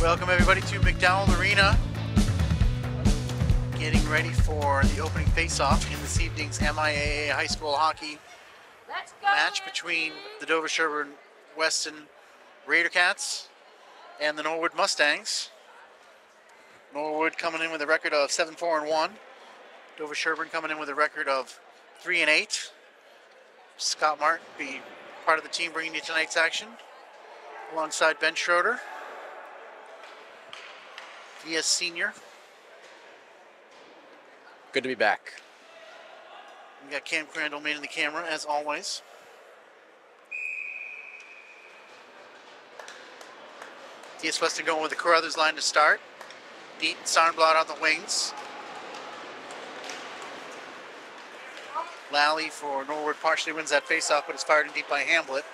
Welcome everybody to McDowell Arena. Getting ready for the opening face-off in this evening's MIAA high school hockey match between the Dover-Sherburne Weston Raider Cats and the Norwood Mustangs. Norwood coming in with a record of 7-4-1. Dover-Sherburne coming in with a record of 3-8. Scott Martin be part of the team bringing you tonight's action alongside Ben Schroeder, DS Senior. Good to be back. We got Cam Crandall manning the camera as always. DS Weston going with the Carruthers line to start. Neat and Sarnblad on the wings. Lally for Norwood partially wins that faceoff, but it's fired in deep by Hamblett.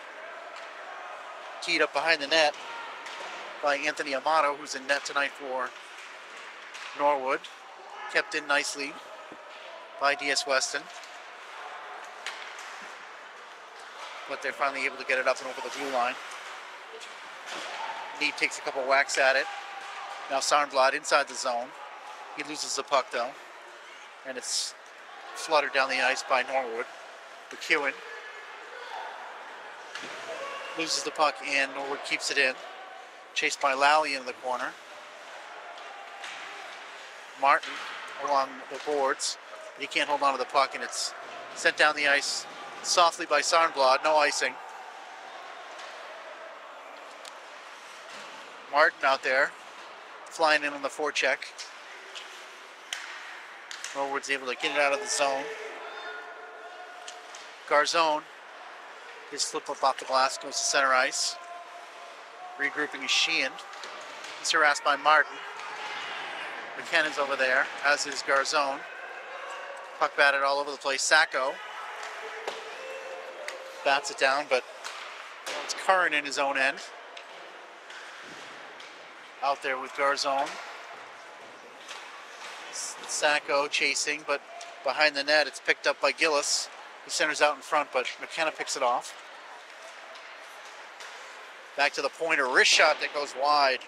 Teed up behind the net by Anthony Amato, who's in net tonight for Norwood. Kept in nicely by DS Weston. But they're finally able to get it up and over the blue line. Neat takes a couple whacks at it. Now Sarnblad inside the zone. He loses the puck though. And it's fluttered down the ice by Norwood. McEwen loses the puck and Norwood keeps it in. Chased by Lally in the corner. Martin along the boards. He can't hold on to the puck and it's sent down the ice softly by Sarnblad. No icing. Martin out there flying in on the forecheck. Norwood's able to get it out of the zone. Garzone, his slip up off the glass, goes to center ice. Regrouping is Sheehan. He's harassed by Martin. McKennon's over there, as is Garzone. Puck batted all over the place. Sacco bats it down, but it's Curran in his own end. Out there with Garzone. Sacco chasing, but behind the net it's picked up by Gillis. He centers out in front, but McKenna picks it off. Back to the point, a wrist shot that goes wide.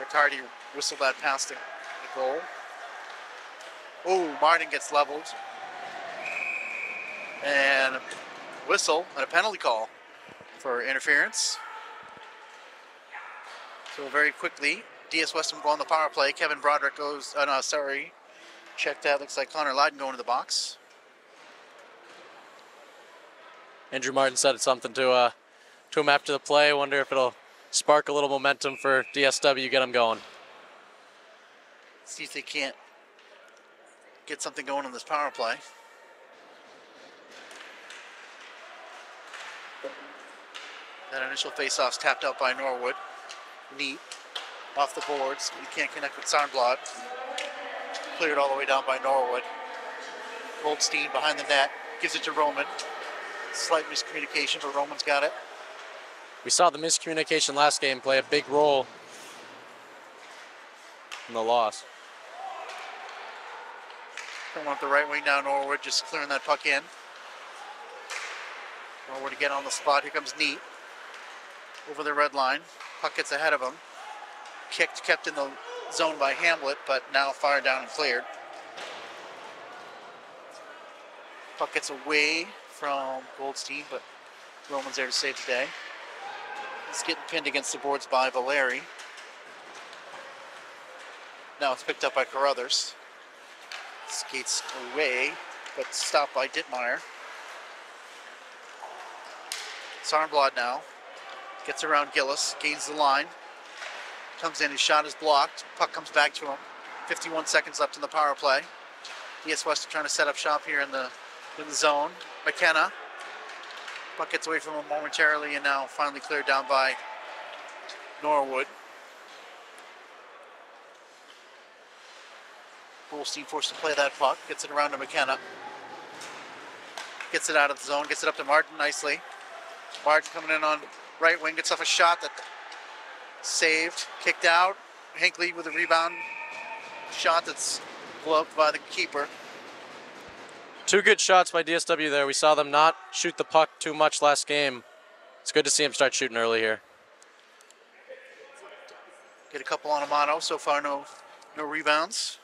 Riccardi whistled that past the goal. Oh, Martin gets leveled. And whistle and a penalty call for interference. So very quickly, DS Weston will go on the power play. Kevin Broderick goes, check that. Looks like Connor Lydon going to the box. Andrew Martin said something to him after the play. Wonder if it'll spark a little momentum for DSW, get them going. See if they can't get something going on this power play. That initial faceoff's tapped out by Norwood. Neat. Off the boards. You can't connect with Sarnblad. Cleared all the way down by Norwood. Goldstein behind the net. Gives it to Roman. Slight miscommunication, but Roman's got it. We saw the miscommunication last game play a big role in the loss. Coming up the right wing now, Norwood just clearing that puck in. Norwood again on the spot. Here comes Neat. Over the red line. Puck gets ahead of him. Kept in the zone by Hamblett, but now fired down and cleared. Puck gets away from Goldstein, but Roman's there to save the day. He's getting pinned against the boards by Valeri. Now it's picked up by Carruthers. Skates away, but stopped by Dittmeyer. Sarnblad now. Gets around Gillis, gains the line. Comes in, his shot is blocked. Puck comes back to him. 51 seconds left in the power play. DS Weston trying to set up shop here in the zone. McKenna. Puck gets away from him momentarily and now finally cleared down by Norwood. Goldstein forced to play that puck. Gets it around to McKenna. Gets it out of the zone. Gets it up to Martin nicely. Martin coming in on right wing. Gets off a shot that saved. Kicked out. Hinckley with a rebound shot that's gloved by the keeper. Two good shots by DSW there. We saw them not shoot the puck too much last game. It's good to see him start shooting early here. Get a couple on Amato. So far, no rebounds.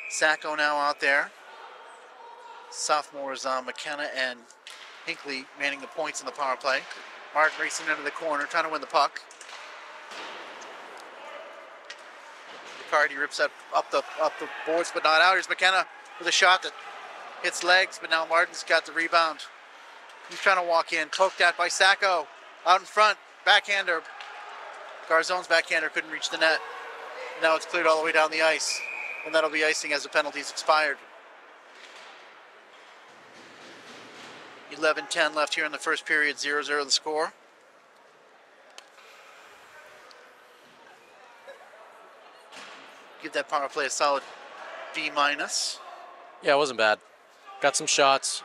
Sacco now out there. Sophomores McKenna and Hinckley manning the points in the power play. Martin racing into the corner, trying to win the puck. Riccardi rips that up the boards, but not out. Here's McKenna with a shot that hits legs, but now Martin's got the rebound. He's trying to walk in, poked at by Sacco. Out in front, backhander. Garzone's backhander couldn't reach the net. Now it's cleared all the way down the ice, and that'll be icing as the penalty's expired. 11-10 left here in the first period, 0-0 the score. Give that power play a solid B-. Yeah, it wasn't bad. Got some shots.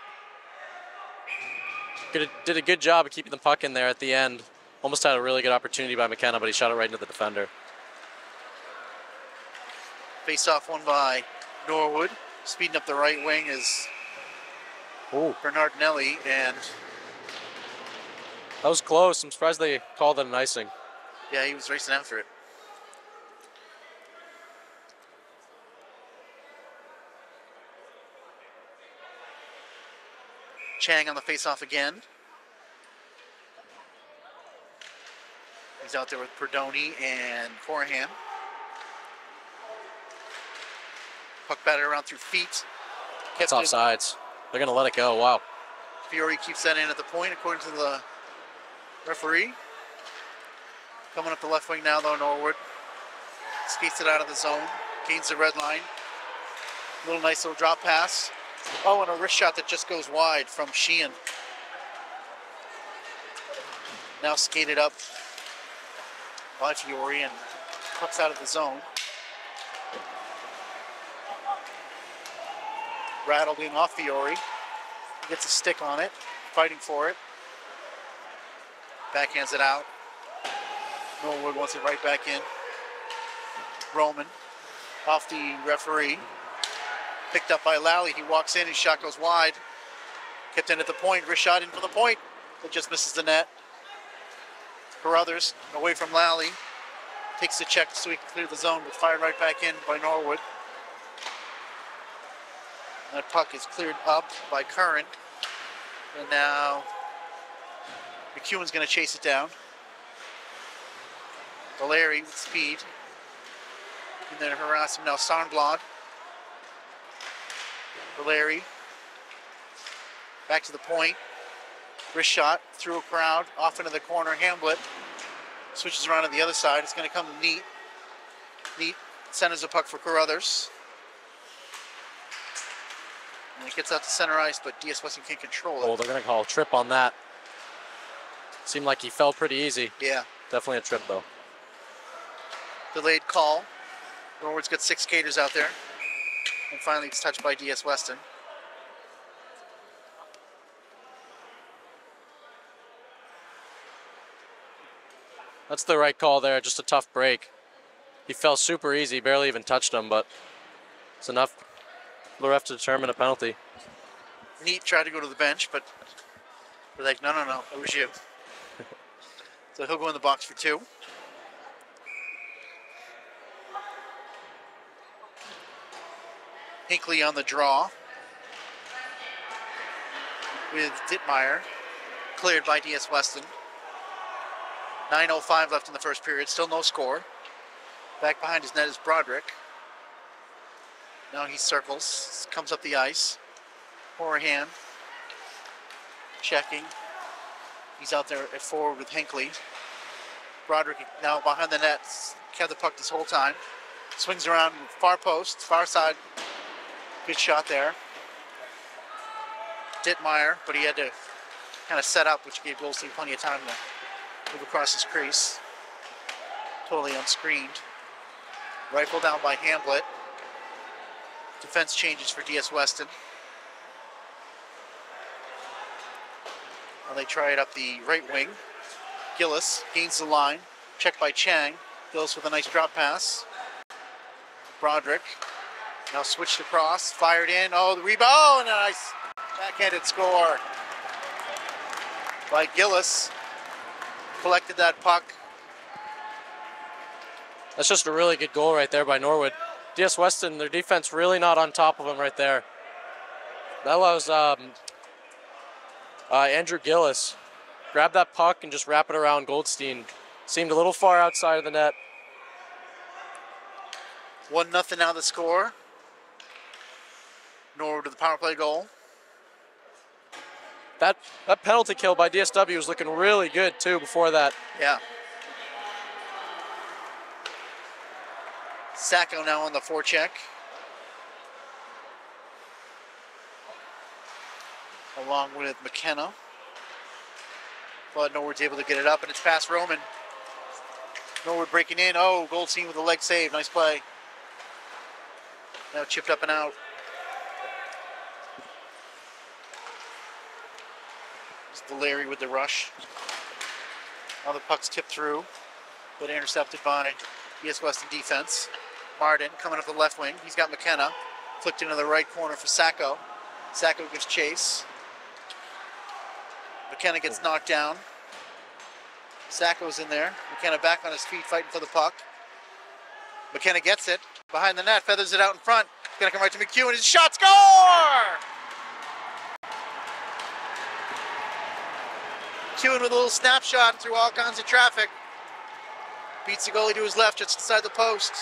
Did a good job of keeping the puck in there at the end. Almost had a really good opportunity by McKenna, but he shot it right into the defender. Face-off won by Norwood. Speeding up the right wing is Bernardinelli, and that was close. I'm surprised they called it an icing. Yeah, he was racing after it. Chang on the face-off again. He's out there with Perdoni and Corahan. Puck batted around through feet. It's offsides. They're going to let it go. Wow. Fiore keeps that in at the point, according to the referee. Coming up the left wing now, though, Norwood. Skates it out of the zone. Gains the red line. Little nice little drop pass. Oh, and a wrist shot that just goes wide from Sheehan. Now skated up by Fiore and pucks out of the zone. Rattled in off Fiore. Gets a stick on it, fighting for it. Backhands it out. Norwood wants it right back in. Roman off the referee. Picked up by Lally. He walks in, his shot goes wide. Kept in at the point, wrist shot in from the point. It just misses the net. Carruthers away from Lally. Takes the check so he can clear the zone, but fired right back in by Norwood. That puck is cleared up by Curran. And now McEwen's going to chase it down. Valeri with speed. And then harass him now, Sarnblad. Valeri. Back to the point. Wrist shot through a crowd. Off into the corner. Hamblett switches around to the other side. It's going to come to Neat. Neat centers the puck for Carruthers. And it gets out to center ice, but DS Weston can't control it. Oh, they're going to call a trip on that. Seemed like he fell pretty easy. Yeah. Definitely a trip, though. Delayed call. Norwood's got 6 skaters out there. And finally it's touched by DS Weston. That's the right call there, just a tough break. He fell super easy, barely even touched him, but it's enough for the ref to determine a penalty. Neat tried to go to the bench, but they're like, no, it was you. So he'll go in the box for 2. Hinckley on the draw with Dittmeyer, cleared by DS Weston. 9:05 left in the first period, still no score. Back behind his net is Broderick. Now he circles, comes up the ice. Horahan checking. He's out there at forward with Hinckley. Broderick now behind the net, kept the puck this whole time. Swings around far post, far side. Good shot there. Dittmeyer, but he had to kind of set up, which gave Goldstein plenty of time to move across his crease. Totally unscreened. Rifled down by Hamblett. Defense changes for DS Weston. Now they try it up the right wing. Gillis gains the line. Checked by Chang. Gillis with a nice drop pass. Broderick. Now switched across. Fired in. Oh, the rebound. Oh, and a nice backhanded score by Gillis. Collected that puck. That's just a really good goal right there by Norwood. DS Weston, their defense really not on top of him right there. That allows Andrew Gillis grab that puck and just wrap it around Goldstein. Seemed a little far outside of the net. 1-0 now the score. Norwood with the power play goal. That penalty kill by DSW was looking really good too before that. Yeah. Sacco now on the forecheck. Along with McKenna. But Norwood's able to get it up, and it's past Roman. Norwood breaking in. Oh, Goldstein with a leg save. Nice play. Now chipped up and out. Just the Larry with the rush. Now the puck's tipped through, but intercepted by DS Weston defense. Martin coming up the left wing. He's got McKenna. Flicked into the right corner for Sacco. Sacco gives chase. McKenna gets knocked down. Sacco's in there. McKenna back on his feet fighting for the puck. McKenna gets it. Behind the net, feathers it out in front. It's going to come right to McHugh, and his shot, score! McHugh with a little snapshot through all kinds of traffic. Beats the goalie to his left, just inside the post.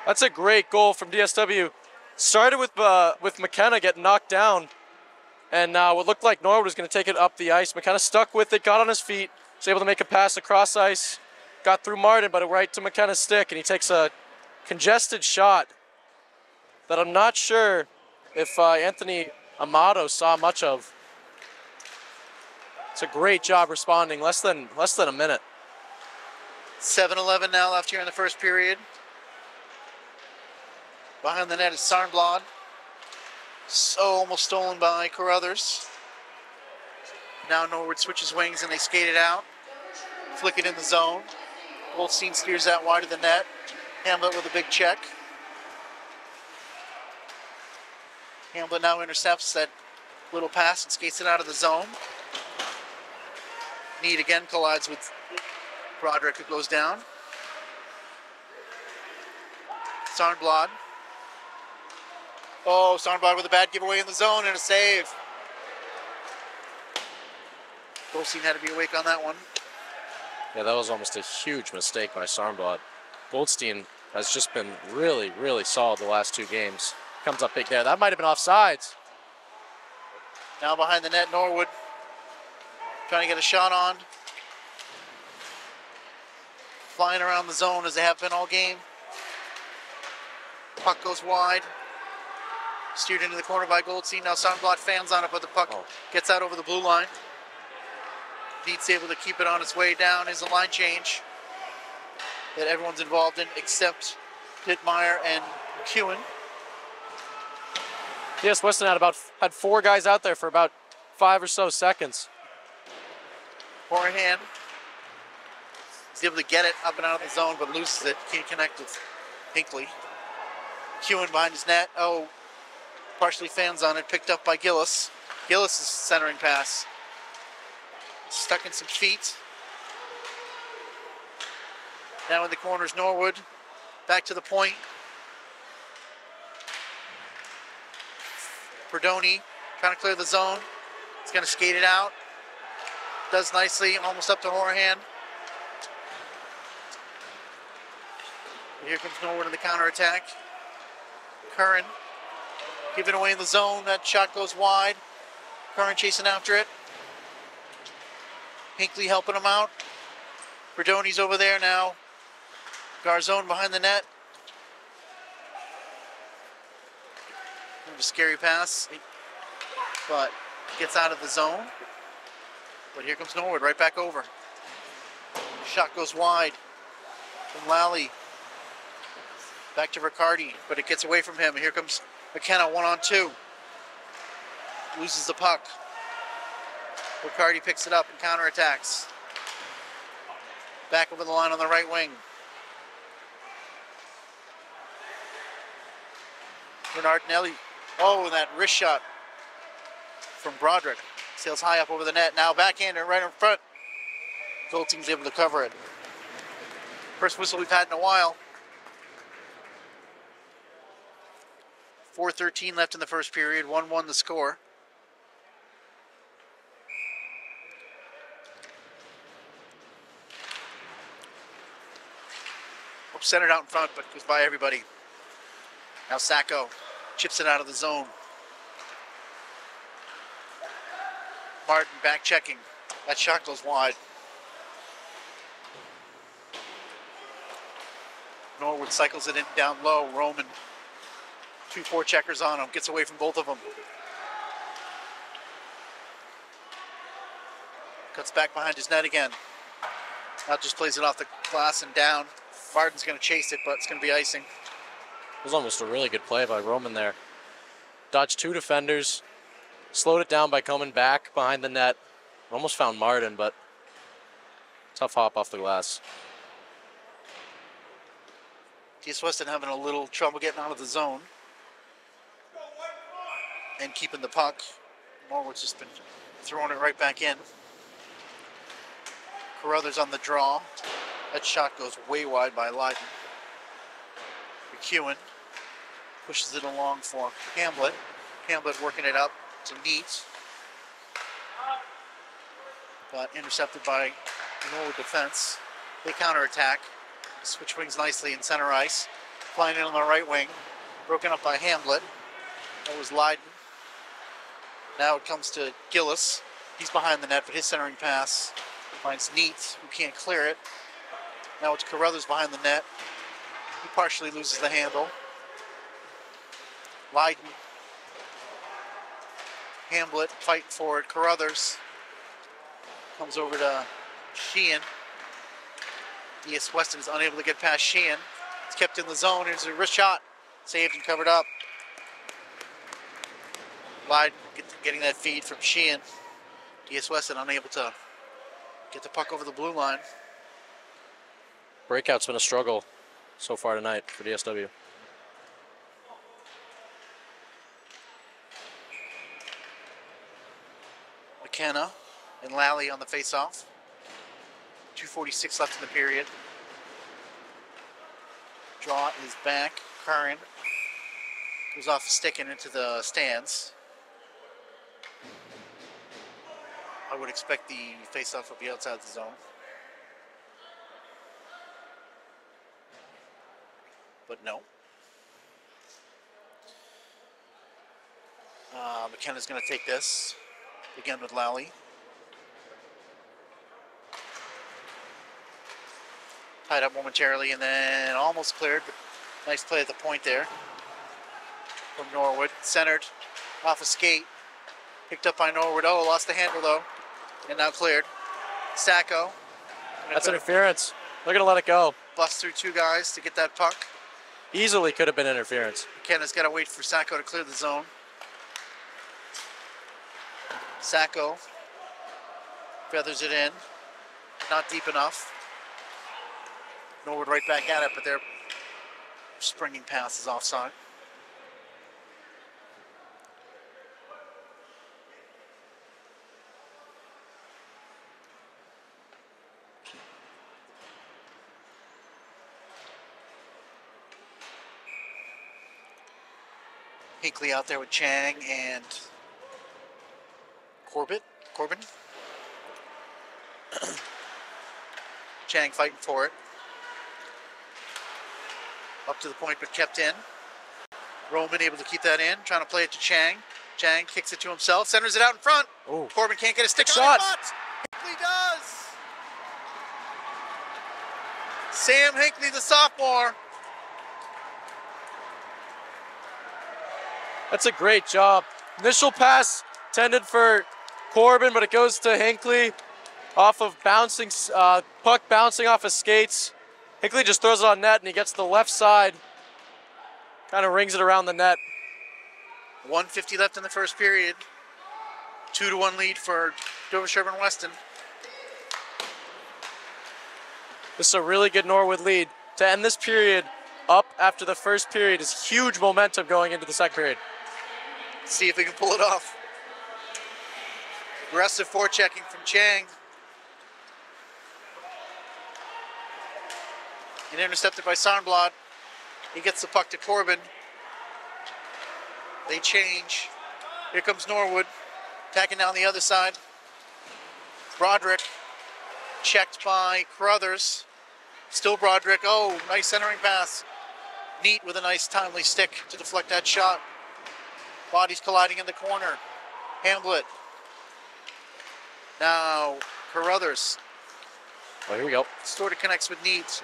That's a great goal from DSW. Started with McKenna getting knocked down, and what looked like Norwood was going to take it up the ice. McKenna stuck with it, got on his feet, was able to make a pass across ice, got through Martin, but right to McKenna's stick, and he takes a congested shot that I'm not sure if Anthony Amato saw much of. It's a great job responding. Less than a minute. 7:11 now left here in the first period. Behind the net is Sarnblad. So almost stolen by Carruthers. Now Norwood switches wings and they skate it out. Flick it in the zone. Goldstein steers that wide of the net. Hamlet with a big check. Hamlet now intercepts that little pass and skates it out of the zone. Need again collides with Broderick, who goes down. Sarnblad. Oh, Sarnblad with a bad giveaway in the zone and a save. Goldstein had to be awake on that one. Yeah, that was almost a huge mistake by Sarnblad. Goldstein has just been really, really solid the last two games. Comes up big there. That might have been offsides. Now behind the net, Norwood trying to get a shot on. Flying around the zone as they have been all game. Puck goes wide. Steered into the corner by Goldstein. Now Sarnblad fans on it, but the puck gets out over the blue line. Dietz able to keep it on its way down. Is a line change that everyone's involved in except Dittmeyer and McEwen. Yes, Weston had four guys out there for about 5 or so seconds. Forehand. He's able to get it up and out of the zone, but loses it. Can't connect with Hinckley. McEwen behind his net. Oh, partially fans on it. Picked up by Gillis. Gillis' centering pass. Stuck in some feet. Now in the corners, Norwood. Back to the point. Perdoni trying to clear the zone. He's going to skate it out. Does nicely, almost up to Horahan. Here comes Norwood in the counterattack. Curran giving away in the zone. That shot goes wide. Curran chasing after it. Hinckley helping him out. Perdoni's over there now. Garzone behind the net. A scary pass, but gets out of the zone. But here comes Norwood right back over. Shot goes wide from Lally. Back to Riccardi, but it gets away from him. Here comes McKenna 1-on-2. Loses the puck. Riccardi picks it up and counterattacks. Back over the line on the right wing. Bernard Nelly. Oh, and that wrist shot from Broderick. Sails high up over the net. Now backhander right in front. Goldstein's able to cover it. First whistle we've had in a while. 4:13 left in the first period. 1-1 the score. Centered out in front, but goes by everybody. Now Sacco chips it out of the zone. Martin back checking. That shot goes wide. Norwood cycles it in down low. Roman, 2 forecheckers on him. Gets away from both of them. Cuts back behind his net again. Now just plays it off the glass and down. Martin's going to chase it, but it's going to be icing. It was almost a really good play by Roman there. Dodged 2 defenders. Slowed it down by coming back behind the net. Almost found Martin, but tough hop off the glass. DS Weston having a little trouble getting out of the zone and keeping the puck. Norwood's just been throwing it right back in. Carruthers on the draw. That shot goes way wide by Leiden. McEwen pushes it along for Hamblett. Hamblett working it up to Neat. But intercepted by the Norwood defense. They counterattack. Switch wings nicely in center ice. Flying in on the right wing. Broken up by Hamblett. That was Leiden. Now it comes to Gillis. He's behind the net, but his centering pass finds Neat, who can't clear it. Now it's Carruthers behind the net. He partially loses the handle. Leiden. Hamblett fighting for it. Carruthers comes over to Sheehan. DS Weston is unable to get past Sheehan. It's kept in the zone. Here's a wrist shot. Saved and covered up. Leiden getting that feed from Sheehan. DS Weston unable to get the puck over the blue line. Breakout's been a struggle so far tonight for DSW. McKenna and Lally on the face-off. 2:46 left in the period. Draw is back. Curran goes off the stick and into the stands. I would expect the face-off will be outside the zone. But no. McKenna's going to take this. Again with Lally. Tied up momentarily and then almost cleared. But nice play at the point there from Norwood. Centered off a skate. Picked up by Norwood. Oh, lost the handle though. And now cleared. Sacco. That's interference. They're going to let it go. Bust through 2 guys to get that puck. Easily could have been interference. McKenna's got to wait for Sacco to clear the zone. Sacco feathers it in. Not deep enough. Norwood right back at it, but their springing pass is offside. Hinkley out there with Chang and Corbin. Chang fighting for it. Up to the point, but kept in. Roman able to keep that in, trying to play it to Chang. Chang kicks it to himself, centers it out in front. Ooh. Corbin can't get a stick shot. on it. Hinkley does. Sam Hinkley, the sophomore. That's a great job. Initial pass intended for Corbin, but it goes to Hinkley off of bouncing, puck bouncing off his skates. Hinkley just throws it on net and he gets to the left side. Kind of rings it around the net. 1:50 left in the first period. 2-1 lead for Dover Sherburne Weston. This is a really good Norwood lead. To end this period up after the first period is huge momentum going into the second period. See if they can pull it off. Aggressive forechecking from Chang. and intercepted by Sarnblad. He gets the puck to Corbin. They change. Here comes Norwood, attacking down the other side. Broderick, checked by Carruthers. Still Broderick. Oh, nice centering pass. Neat with a nice timely stick to deflect that shot. Bodies colliding in the corner. Hamblett. Now Carruthers. Oh, here we go. Sort of connects with Neat.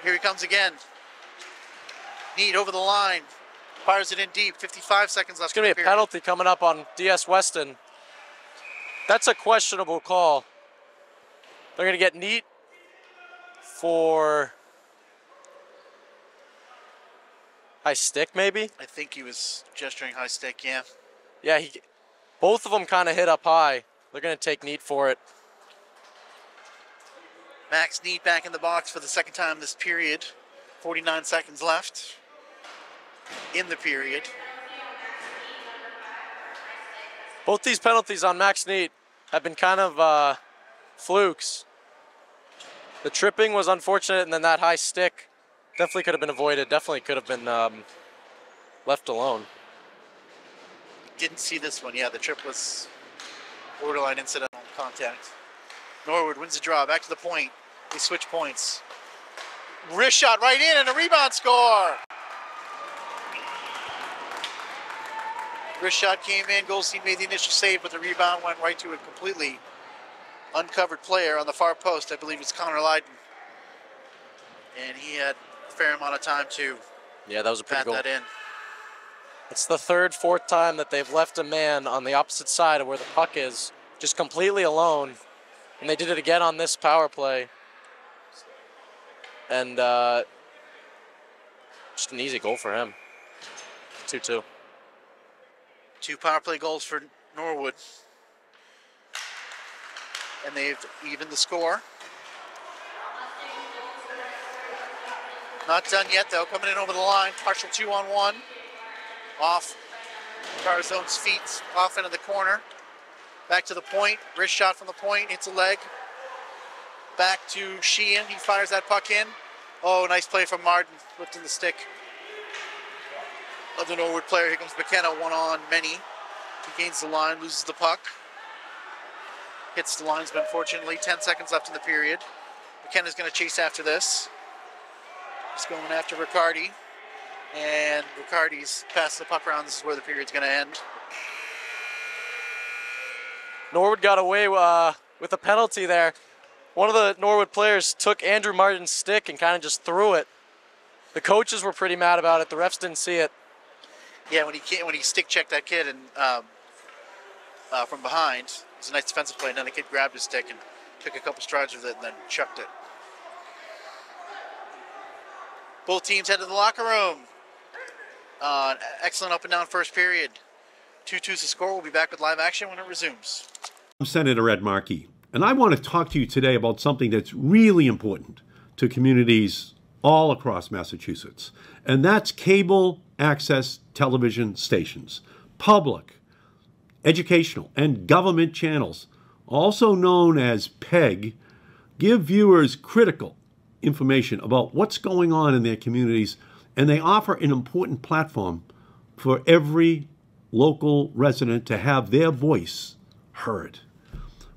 Here he comes again. Neat over the line. Fires it in deep. 55 seconds left. It's going to be a penalty coming up on DS Weston. That's a questionable call. They're going to get Neat for high stick, maybe? I think he was gesturing high stick, yeah. Yeah, both of them kind of hit up high. They're going to take Neat for it. Max Neat back in the box for the second time this period. 49 seconds left in the period. Both these penalties on Max Neat have been kind of flukes. The tripping was unfortunate, and then that high stick definitely could have been avoided. Definitely could have been left alone. Didn't see this one. Yeah, the trip was borderline incidental contact. Norwood wins the draw. Back to the point. They switch points. Wrist shot right in and a rebound score. Wrist shot came in. Goldstein made the initial save, but the rebound went right to a completely uncovered player on the far post. I believe it's Connor Lydon. And he had a fair amount of time to that was a pretty pat goal. that in. It's the third, fourth time that they've left a man on the opposite side of where the puck is, just completely alone. And they did it again on this power play. And just an easy goal for him. 2-2. 2 power play goals for Norwood. And they've evened the score. Not done yet, though. Coming in over the line. Partial 2-on-1. Off Carzone's feet. Off into the corner. Back to the point. Wrist shot from the point. Hits a leg. Back to Sheehan. He fires that puck in. Oh, nice play from Martin. Lifting the stick of the Norwood player. Here comes McKenna. One on many. He gains the line. Loses the puck. Hits the linesman, fortunately. 10 seconds left in the period. McKenna's going to chase after this. He's going after Riccardi. And Riccardi's passed the puck around. This is where the period's going to end. Norwood got away with a penalty there. One of the Norwood players took Andrew Martin's stick and kind of just threw it. The coaches were pretty mad about it. The refs didn't see it. Yeah, when he stick checked that kid and from behind, it was a nice defensive play. And then the kid grabbed his stick and took a couple strides with it and then chucked it. Both teams head to the locker room. Excellent up and down first period. 2-2's the score. We'll be back with live action when it resumes. I'm Senator Ed Markey, and I want to talk to you today about something that's really important to communities all across Massachusetts, and that's cable access television stations. Public, educational, and government channels, also known as PEG, give viewers critical information about what's going on in their communities, and they offer an important platform for every local resident to have their voice heard.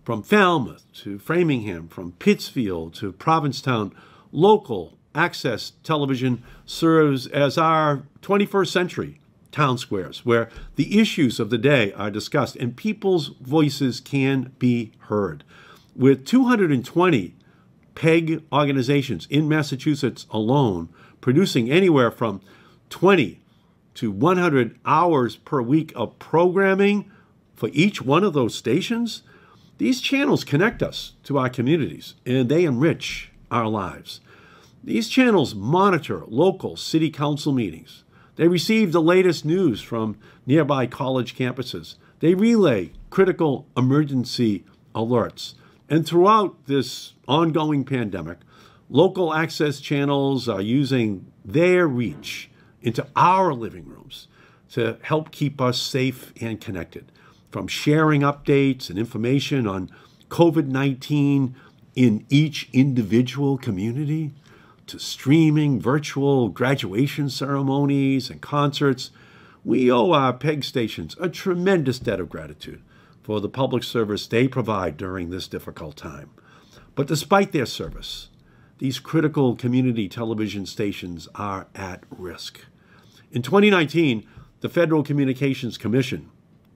From Falmouth to Framingham, from Pittsfield to Provincetown, local access television serves as our 21st century town squares where the issues of the day are discussed and people's voices can be heard. With 220 PEG organizations in Massachusetts alone producing anywhere from 20 to 100 hours per week of programming for each one of those stations, these channels connect us to our communities and they enrich our lives. These channels monitor local city council meetings. They receive the latest news from nearby college campuses. They relay critical emergency alerts. And throughout this ongoing pandemic, local access channels are using their reach into our living rooms to help keep us safe and connected. From sharing updates and information on COVID-19 in each individual community, to streaming virtual graduation ceremonies and concerts, we owe our PEG stations a tremendous debt of gratitude for the public service they provide during this difficult time. But despite their service, these critical community television stations are at risk. In 2019, the Federal Communications Commission,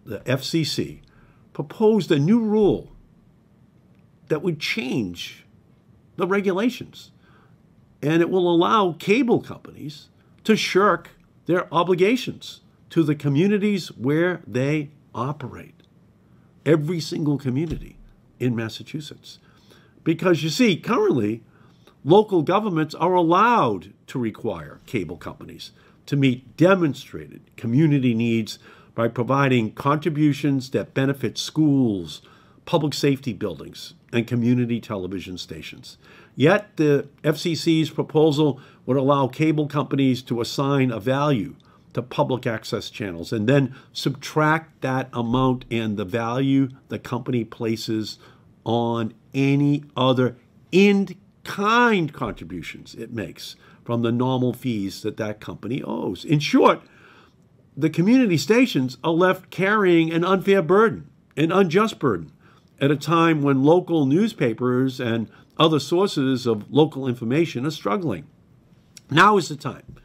the FCC, proposed a new rule that would change the regulations, and it will allow cable companies to shirk their obligations to the communities where they operate. Every single community in Massachusetts. Because you see, currently, local governments are allowed to require cable companies to meet demonstrated community needs by providing contributions that benefit schools, public safety buildings, and community television stations. Yet the FCC's proposal would allow cable companies to assign a value to public access channels and then subtract that amount and the value the company places on any other in-kind contributions it makes from the normal fees that that company owes. In short, the community stations are left carrying an unfair burden, an unjust burden, at a time when local newspapers and other sources of local information are struggling. Now is the time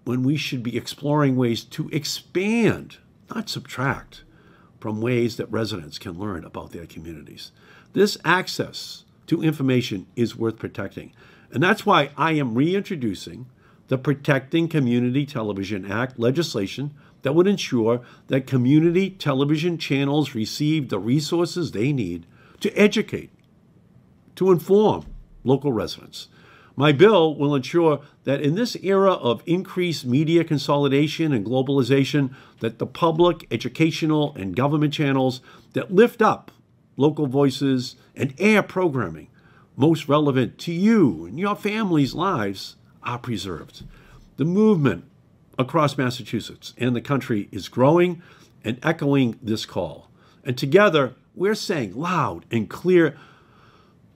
when we should be exploring ways to expand, not subtract, from ways that residents can learn about their communities. This access to information is worth protecting. And that's why I am reintroducing the Protecting Community Television Act legislation that would ensure that community television channels receive the resources they need to educate, to inform local residents. My bill will ensure that in this era of increased media consolidation and globalization, that the public, educational, and government channels that lift up local voices and air programming most relevant to you and your family's lives are preserved. The movement across Massachusetts and the country is growing and echoing this call. And together, we're saying loud and clear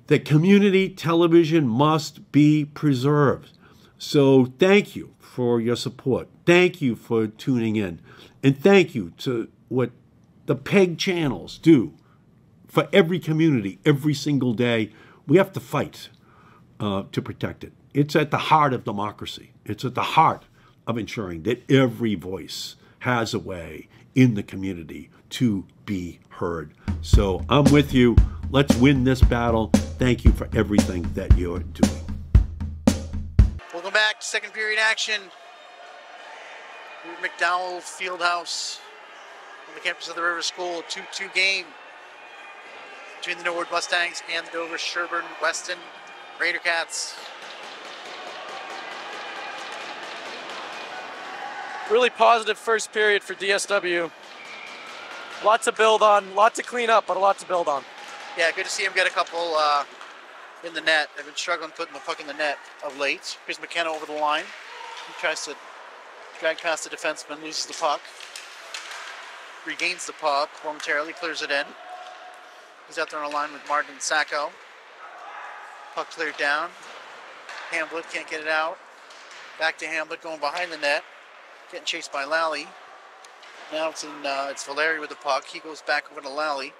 that community television must be preserved. So thank you for your support. Thank you for tuning in. And thank you to what the PEG channels do for every community, every single day. We have to fight to protect it. It's at the heart of democracy. It's at the heart of ensuring that every voice has a way in the community to be heard. So I'm with you. Let's win this battle. Thank you for everything that you're doing. Welcome back to second period action. We're at McDowell Fieldhouse on the campus of the River School. A 2-2 game between the Norwood Mustangs and the Dover Sherburne Weston Raider Cats. Really positive first period for DSW. Lots to build on, lot to clean up, but a lot to build on. Yeah, good to see him get a couple in the net. They've been struggling putting the puck in the net of late. Here's McKenna over the line. He tries to drag past the defenseman, loses the puck. Regains the puck momentarily, clears it in. He's out there on a line with Martin and Sacco. Puck cleared down. Hamblett can't get it out. Back to Hamblett going behind the net. Getting chased by Lally. Now it's Valeri with the puck. He goes back over to Lally.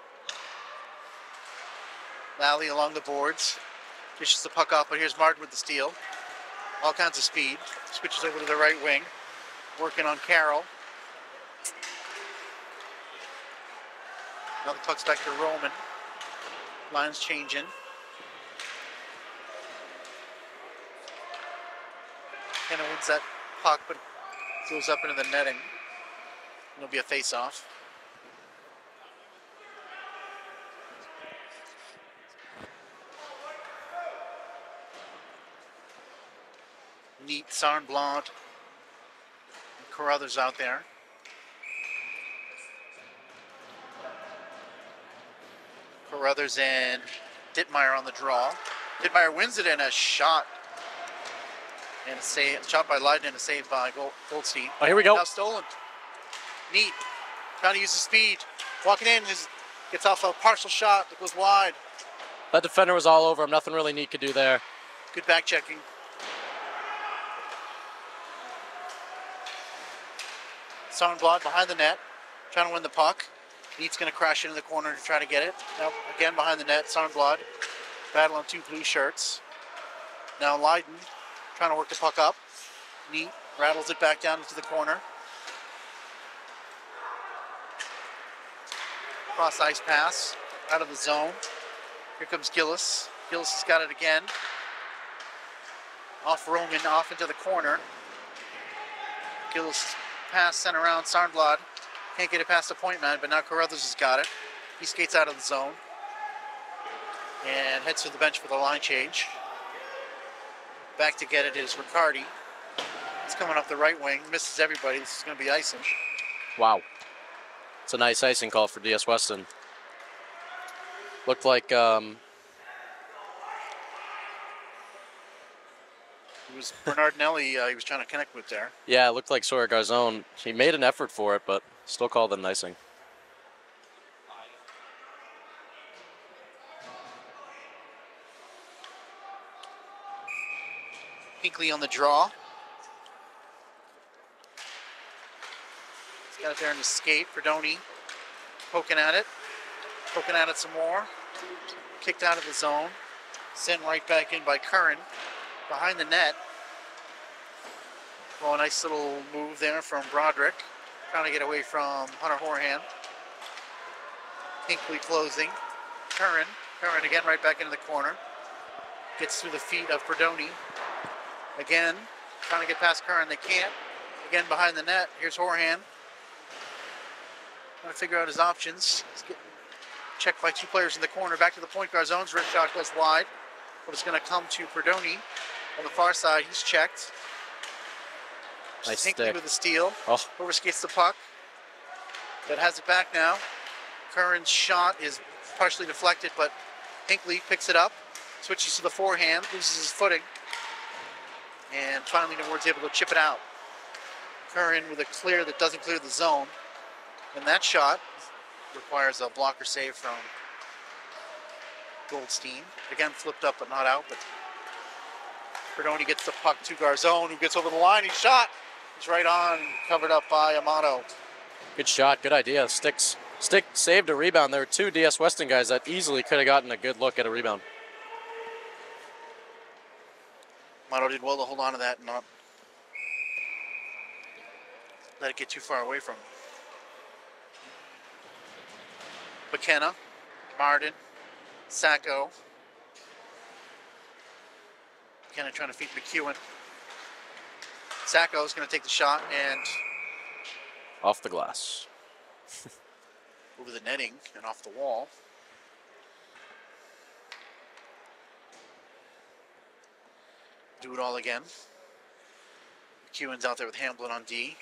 Lally along the boards. Dishes the puck off, but here's Martin with the steal. All kinds of speed. Switches over to the right wing. Working on Carroll. Now the puck's back to Roman. Lines changing. Kenna wins that puck, but goes up into the netting. It'll be a face-off. Neat, Sarnblad, and Carruthers out there. Carruthers and Dittmeyer on the draw. Dittmeyer wins it in a shot. And a save, shot by Leiden and a save by Goldstein. Oh, here we go. Now stolen. Neat. Trying to use his speed. Walking in, gets off a partial shot that goes wide. That defender was all over him. Nothing really neat could do there. Good back checking. Sonnenblad behind the net, trying to win the puck. Neat's going to crash into the corner to try to get it. Now, again behind the net, Sonnenblad battling 2 blue shirts. Now Leiden trying to work the puck up. Neat rattles it back down into the corner. Cross ice pass out of the zone. Here comes Gillis. Gillis has got it again. Off Roman, off into the corner. Gillis pass sent around. Sonnenblad can't get it past the point man, but now Carruthers has got it. He skates out of the zone and heads to the bench for the line change. Back to get it is Riccardi. He's coming up the right wing, misses everybody. This is going to be icing. Wow. It's a nice icing call for DS Weston. Looked like It was Bernardinelli he was trying to connect with there. yeah, it looked like Sawyer Garzone. He made an effort for it, but still called it an icing. Hinkley on the draw. He's got it there in the skate. Perdoni poking at it some more. Kicked out of the zone. Sent right back in by Curran. Behind the net. Well, a nice little move there from Broderick. Trying to get away from Hunter Horahan. Hinkley closing. Curran again right back into the corner. Gets through the feet of Perdoni. Again, trying to get past Curran. They can't. Again, behind the net. Here's Horahan. Trying to figure out his options. He's getting checked by 2 players in the corner. Back to the point guard zones. Wrist shot goes wide. But it's going to come to Perdoni on the far side. He's checked. Nice Hinkley stick. with the steal. Oh. Overskates the puck. That has it back now. Curran's shot is partially deflected, but Hinkley picks it up. Switches to the forehand. Loses his footing. And finally, Norwood's able to chip it out. Curran with a clear that doesn't clear the zone. And that shot requires a blocker save from Goldstein. Again, flipped up but not out. But Perdoni gets the puck to Garzone, who gets over the line. He shot. He's right on, covered up by Amato. Good shot, good idea. Stick saved a rebound. There were 2 DS Weston guys that easily could have gotten a good look at a rebound. Amato did well to hold on to that and not let it get too far away from him. McKenna, Martin, Sacco. McKenna trying to feed McEwen. Sacco is going to take the shot and Off the glass. over the netting and off the wall. Do it all again. McEwen's out there with Hamblin on D.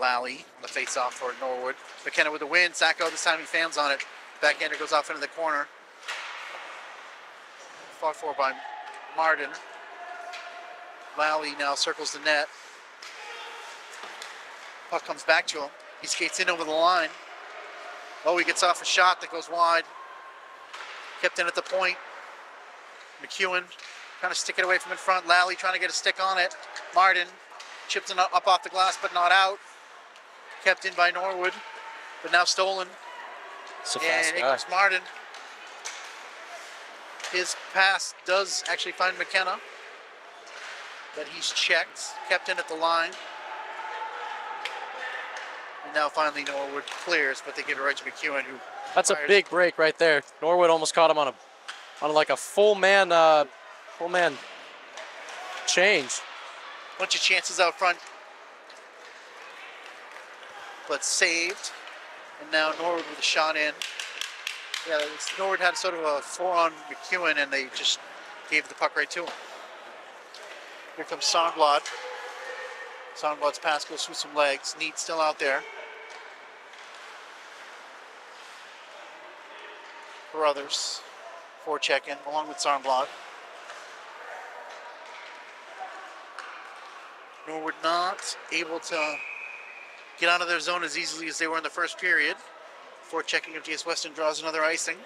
Lally on the face-off for Norwood. McKenna with the win. Sacco, this time he fans on it. Backhander goes off into the corner. Fought for by Martin. Lally now circles the net. Puck comes back to him. He skates in over the line. Oh, he gets off a shot that goes wide. Kept in at the point. McEwen trying to stick it away from in front. Lally trying to get a stick on it. Martin chipped it up off the glass but not out. Kept in by Norwood, but now stolen. It's a And fast here guy. comes Martin. His pass does actually find McKenna, but he's checked, kept in at the line. And now finally Norwood clears, but they give it right to McEwen, who That's a fires. big break right there. Norwood almost caught him on like a full man change. Bunch of chances out front, but saved. And now Norwood with a shot in. Yeah, Norwood had sort of a 4 on McEwen, and they just gave the puck right to him. Here comes Sonnenblad. Sonnenblad's pass goes through some legs. Neat still out there. Carruthers, forechecking along with Sonnenblad. Norwood not able to get out of their zone as easily as they were in the first period. Before checking if DS Weston draws another icing.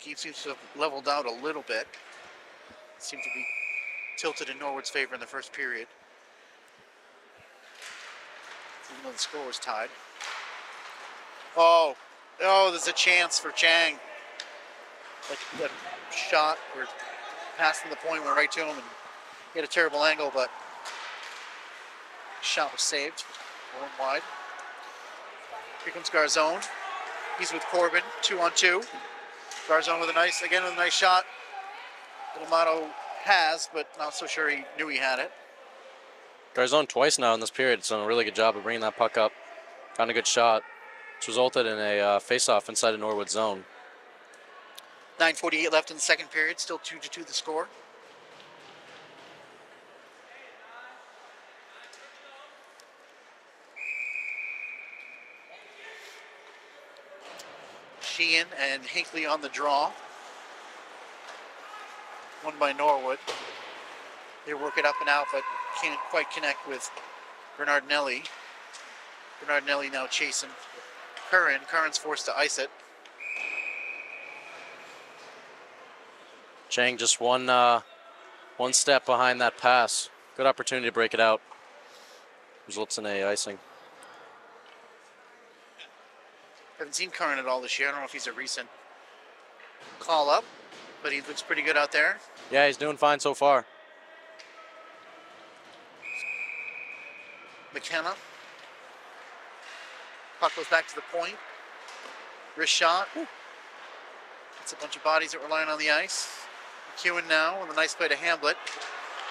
Game seems to have leveled out a little bit. Seemed to be tilted in Norwood's favor in the first period. Even though the score was tied. Oh, there's a chance for Chang. Like that shot or pass from the point went right to him and he had a terrible angle, but shot was saved. Going wide. Here comes Garzone. He's with Corbin, 2-on-2. Garzone with a nice shot that Amato has, but not so sure he knew he had it. Garzone twice now in this period has done a really good job of bringing that puck up. Found a good shot, which resulted in a face-off inside of Norwood zone. 9:48 left in the second period, still 2-2 the score. Sheehan and Hinckley on the draw. Won by Norwood. They work it up and out, but can't quite connect with Bernardinelli. Bernardinelli now chasing Curran. Curran's forced to ice it. Chang just one step behind that pass. Good opportunity to break it out. Results in a icing. Haven't seen Curran at all this year. I don't know if he's a recent call up, but he looks pretty good out there. Yeah, he's doing fine so far. McKenna. Puck goes back to the point. Wrist shot. It's a bunch of bodies that were lying on the ice. McEwen now with a nice play to Hamblett.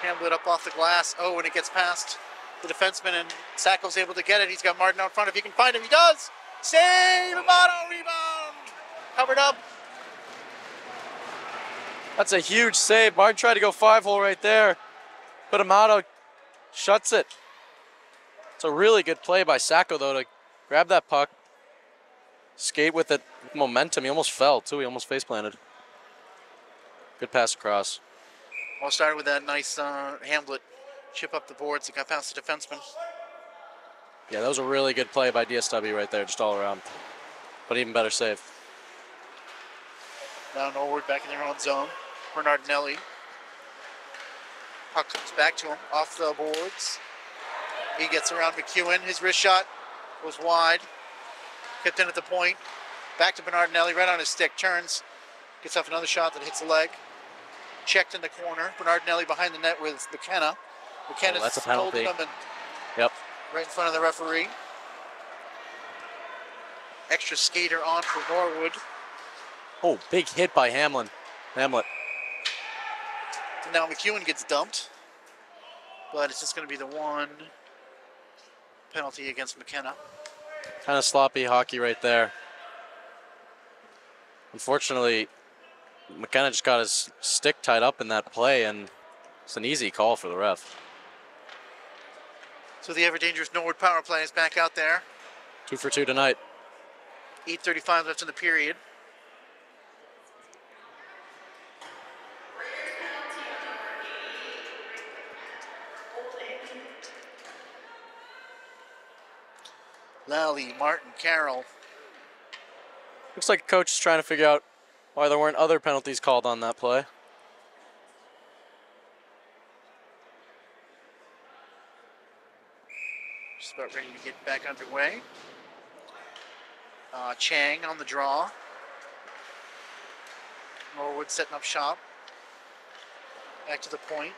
Hamblett up off the glass. Oh, and it gets past the defenseman, and Sacco's able to get it. He's got Martin out front. If he can find him, he does. Save! Amato rebound. Covered up. That's a huge save. Martin tried to go 5-hole right there, but Amato shuts it. It's a really good play by Sacco, though, to grab that puck, skate with it with momentum. He almost fell, too. He almost face-planted. Good pass across. Well, started with that nice Hamblett chip up the boards. He got past the defenseman. Yeah, that was a really good play by DSW right there, just all around. But even better save. Now Norwood back in their own zone. Bernardinelli. Puck comes back to him off the boards. He gets around McEwen. His wrist shot goes wide. Kept in at the point. Back to Bernardinelli, right on his stick. Turns. Gets off another shot that hits the leg. Checked in the corner. Bernardinelli behind the net with McKenna. McKenna's that's a penalty. holding him and Yep. right in front of the referee. Extra skater on for Norwood. Oh, big hit by Hamlett. So now McEwen gets dumped. But it's just going to be the one penalty against McKenna. Kind of sloppy hockey right there. Unfortunately, McKenna just got his stick tied up in that play, and it's an easy call for the ref. So the ever-dangerous Norwood power play is back out there. 2 for 2 tonight. 8:35 left in the period. Lally, Martin, Carroll. Looks like coach is trying to figure out why there weren't other penalties called on that play. Just about ready to get back underway. Chang on the draw. Norwood setting up shop. Back to the point.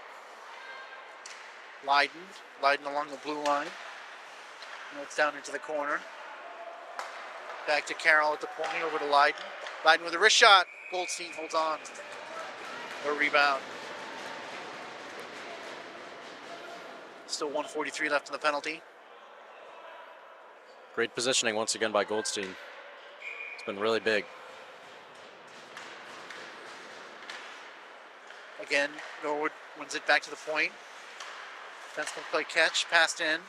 Leiden along the blue line. Now it's down into the corner. Back to Carroll at the point, over to Leiden. Leiden with a wrist shot. Goldstein holds on. A rebound. Still 1:43 left in the penalty. Great positioning once again by Goldstein. It's been really big. Again, Norwood wins it back to the point. Defenseman play catch, passed in,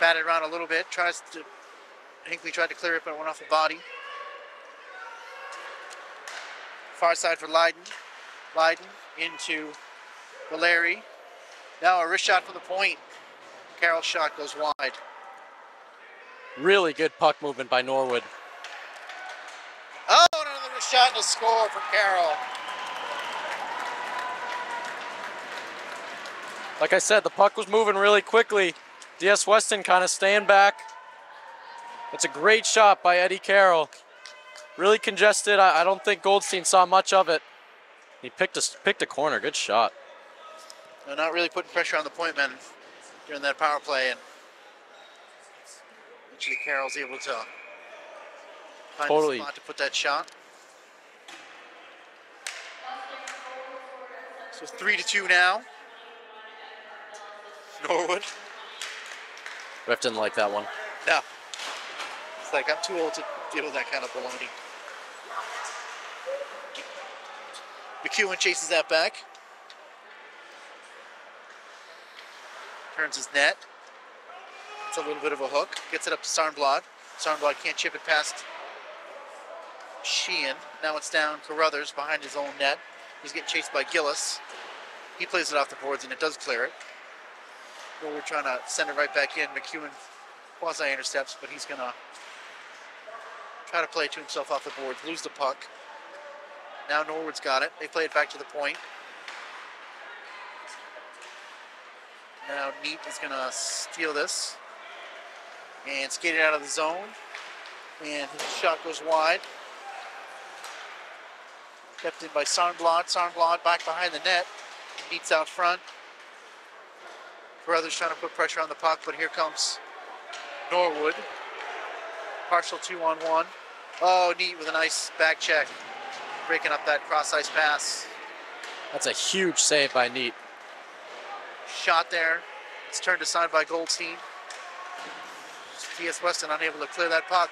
batted around a little bit, Hinckley tried to clear it, but it went off the body. Far side for Leiden. Leiden into Valeri. Now a wrist shot for the point. Carroll's shot goes wide. Really good puck movement by Norwood. Oh, another wrist shot and a score for Carroll. Like I said, the puck was moving really quickly. DS Weston kind of staying back. It's a great shot by Eddie Carroll. Really congested. I don't think Goldstein saw much of it. He picked a corner. Good shot. They're not really putting pressure on the point men during that power play, and eventually Carroll's able to find a spot to put that shot. So 3-2 now. Norwood. Ref didn't like that one. No. It's like, I'm too old to deal with that kind of baloney. McEwen chases that back. Turns his net. It's a little bit of a hook. Gets it up to Sarnblad. Sarnblad can't chip it past Sheehan. Now it's down Carruthers behind his own net. He's getting chased by Gillis. He plays it off the boards and it does clear it. Well, we're trying to send it right back in. McEwen quasi-intercepts, but he's going to try to play it to himself off the boards, lose the puck. Now Norwood's got it. They play it back to the point. Now Neat is going to steal this and skate it out of the zone. And his shot goes wide. Kept in by Sarnblad. Sarnblad back behind the net. Neat's out front. Carruthers trying to put pressure on the puck, but here comes Norwood. Partial 2-on-1. Oh, Neat with a nice back check. Breaking up that cross-ice pass. That's a huge save by Neat. Shot there. It's turned aside by Goldstein. DS Weston unable to clear that puck.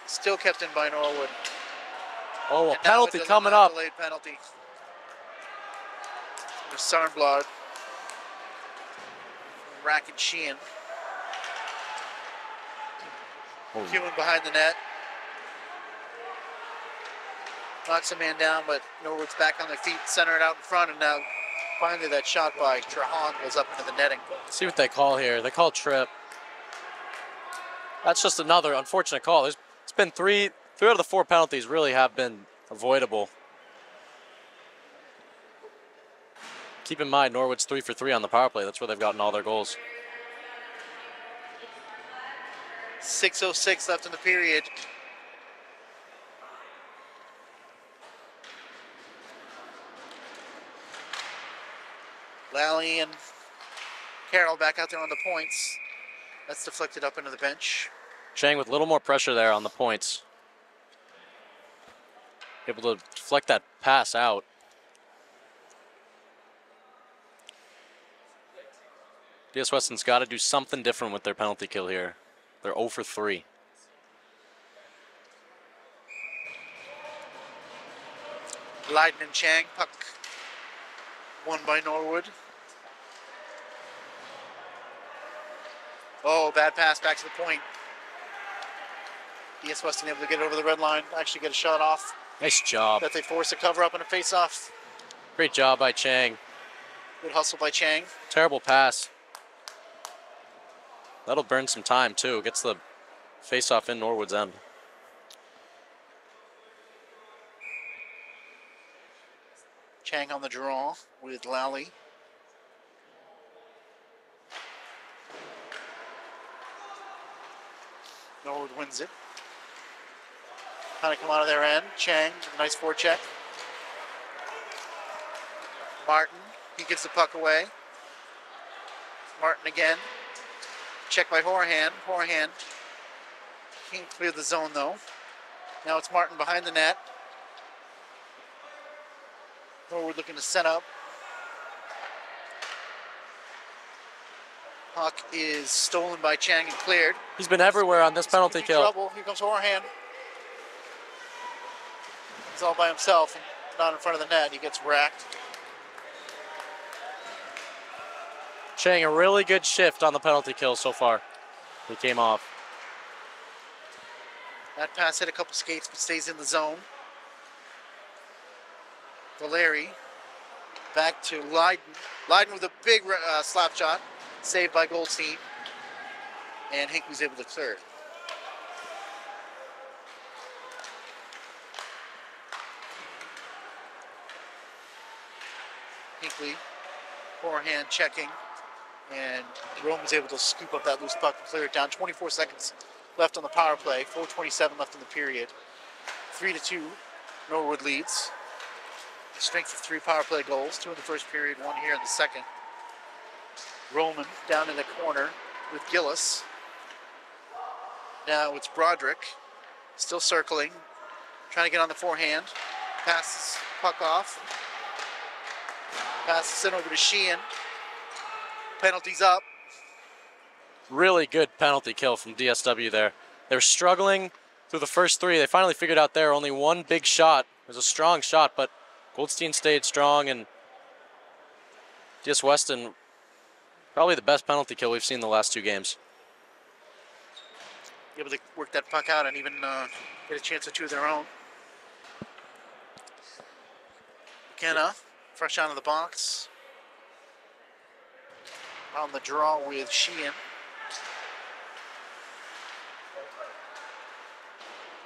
Still kept in by Norwood. Oh, a And penalty now it coming doesn't matter, up. Delayed penalty. There's Sarnblad. Rack and Sheehan. Human behind the net. Knocks a man down, but Norwood's back on their feet, center it out in front, and now finally that shot by Trahan goes up into the netting. See what they call here. They call trip. That's just another unfortunate call. It's been three out of the 4 penalties really have been avoidable. Keep in mind, Norwood's 3 for 3 on the power play. That's where they've gotten all their goals. 6:06 left in the period. Lally and Carroll back out there on the points. That's deflected up into the bench. Chang with a little more pressure there on the points. Able to deflect that pass out. DS Weston's got to do something different with their penalty kill here. They're 0 for 3. Leiden and Chang, puck won by Norwood. Oh, bad pass back to the point. DS Weston able to get over the red line, actually get a shot off. Nice job. That they force a cover up in a face-off. Great job by Chang. Good hustle by Chang. Terrible pass. That'll burn some time too. Gets the face-off in Norwood's end. Chang on the draw with Lally. Norwood wins it. Kind of come out of their end. Chang, nice forecheck. Martin, he gives the puck away. Martin again. Check by Horahan. Horahan can't clear the zone though. Now it's Martin behind the net. Norwood looking to set up. Puck is stolen by Chang and cleared. He's been everywhere on this penalty kill. Trouble. Here comes Horahan. He's all by himself, not in front of the net. He gets racked. Chang, a really good shift on the penalty kill so far. He came off. That pass hit a couple skates, but stays in the zone. Valeri Back to Leiden. Leiden with a big slap shot, saved by Goldstein. And Hinckley's able to clear it. Hinckley, forehand checking, and Roman's able to scoop up that loose puck and clear it down. 24 seconds left on the power play, 4:27 left in the period. 3-2, Norwood leads. The strength of 3 power play goals, 2 in the first period, 1 here in the second. Roman down in the corner with Gillis. Now it's Broderick, still circling, trying to get on the forehand. Passes puck off. Passes it over to Sheehan. Penalties up. Really good penalty kill from DSW there. They were struggling through the first 3. They finally figured out there only one big shot. It was a strong shot, but Goldstein stayed strong, and DS Weston, probably the best penalty kill we've seen the last 2 games. Able to work that puck out and even get a chance or 2 of their own. McKenna, fresh out of the box. On the draw with Sheehan.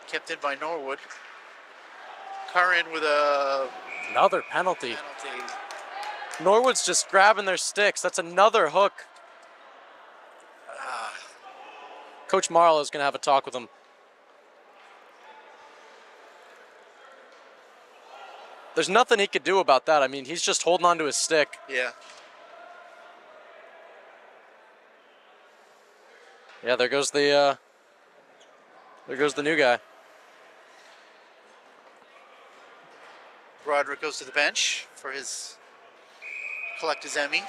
Kept in by Norwood. Curran with another penalty. Norwood's just grabbing their sticks. That's another hook. Coach Marlowe's going to have a talk with him. There's nothing he could do about that. I mean, he's just holding on to his stick. Yeah. Yeah, there goes the new guy. Broderick goes to the bench for collect his Emmy.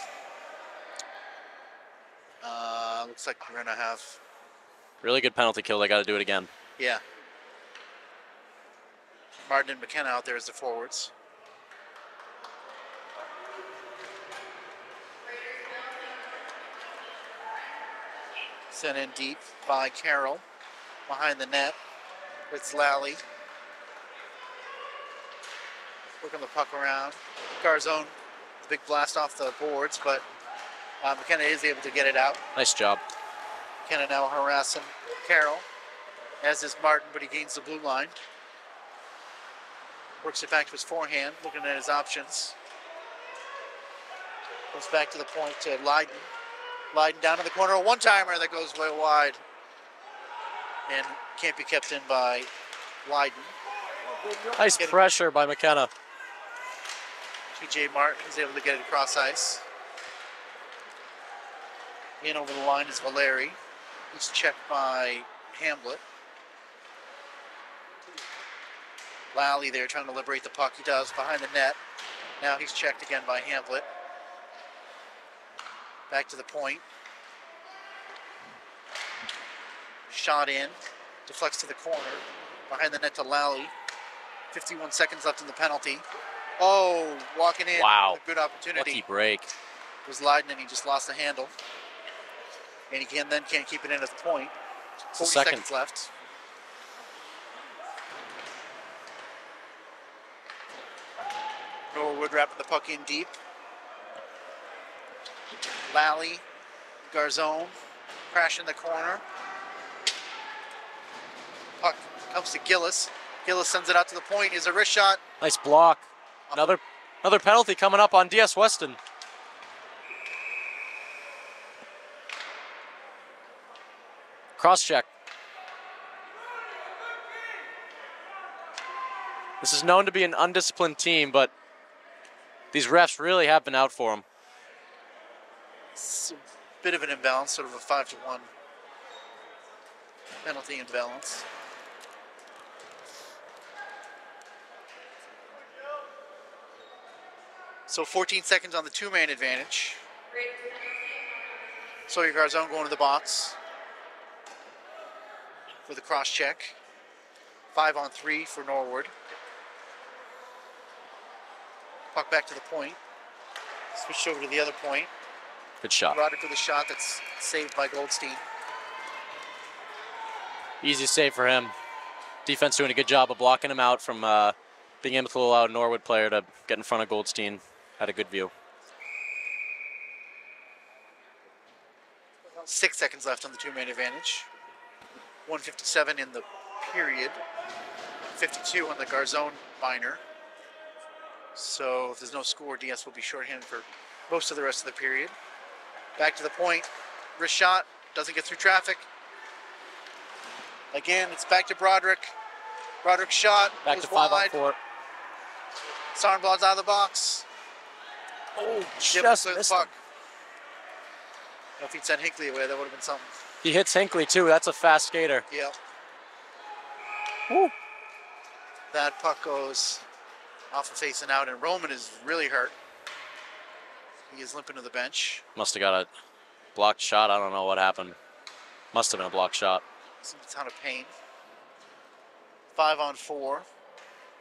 Looks like we're gonna have really good penalty kill. They got to do it again. Yeah. Martin and McKenna out there as the forwards. Sent in deep by Carroll. Behind the net, it's Lally. Working the puck around. Garzone, big blast off the boards, but McKenna is able to get it out. Nice job. McKenna now harassing Carroll, as is Martin, but he gains the blue line. Works it back to his forehand, looking at his options. Goes back to the point to Leiden. Leiden down in the corner, a one-timer that goes way wide. And can't be kept in by Leiden. Nice pressure by McKenna. TJ Martin is able to get it across ice. In over the line is Valeri. He's checked by Hamblett. Lally there trying to liberate the puck. He does behind the net. Now he's checked again by Hamblett. Back to the point. Shot in. Deflects to the corner. Behind the net to Lally. 51 seconds left in the penalty. Oh, walking in. Wow. A good opportunity. Lucky break. It was Leiden and he just lost the handle. And he can't keep it in at the point. 40 seconds left. Norwood wrapping the puck in deep. Lally, Garzone, crash in the corner. Puck comes to Gillis. Gillis sends it out to the point. Is a wrist shot. Nice block. Another penalty coming up on DS Weston. Cross check. This is known to be an undisciplined team, but these refs really have been out for them. It's a bit of an imbalance, sort of a 5-1 penalty imbalance. So 14 seconds on the 2-man advantage. Sawyer Garzone going to the box for the cross check. 5-on-3 for Norwood. Puck back to the point. Switched over to the other point. Good shot. Broderick with a shot that's saved by Goldstein. Easy save for him. Defense doing a good job of blocking him out from being able to allow a Norwood player to get in front of Goldstein. had a good view. 6 seconds left on the two-man advantage. 1:57 in the period. 52 on the Garzone minor. So if there's no score, DS will be shorthanded for most of the rest of the period. Back to the point. Wrist shot. Doesn't get through traffic. Again, it's back to Broderick. Broderick's shot Back goes to 5 wide. on 4. Sarnblad's out of the box. Oh, Dip just the missed puck. him. If he'd sent Hinckley away, that would have been something. He hits Hinckley too. That's a fast skater. Yeah. Woo. That puck goes off of facing out, and Roman is really hurt. He is limping to the bench. Must have got a blocked shot. I don't know what happened. Must have been a blocked shot. He's in a ton of pain. 5 on 4.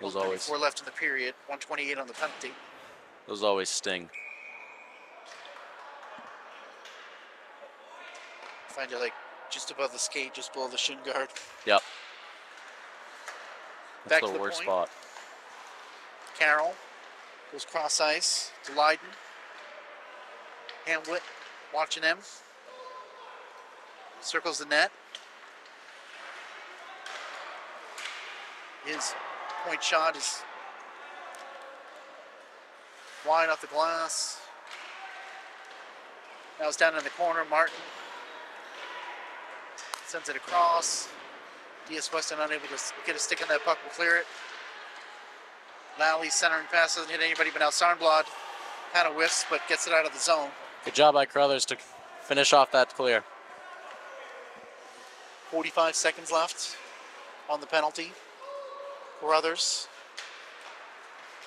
Those always 4 left in the period. 128 on the penalty. Those always sting. Find it like just above the skate, just below the shin guard. Yep. Back That's to the the worst point. spot. Carroll goes cross ice to Leiden. Hamlet watching him. Circles the net. His point shot is wide off the glass. Now it's down in the corner. Martin sends it across. DS Weston unable to get a stick on that puck and clear it. Lally centering pass doesn't hit anybody, but now Sarnblad kind of whiffs but gets it out of the zone. Good job by Crothers to finish off that clear. 45 seconds left on the penalty. Crothers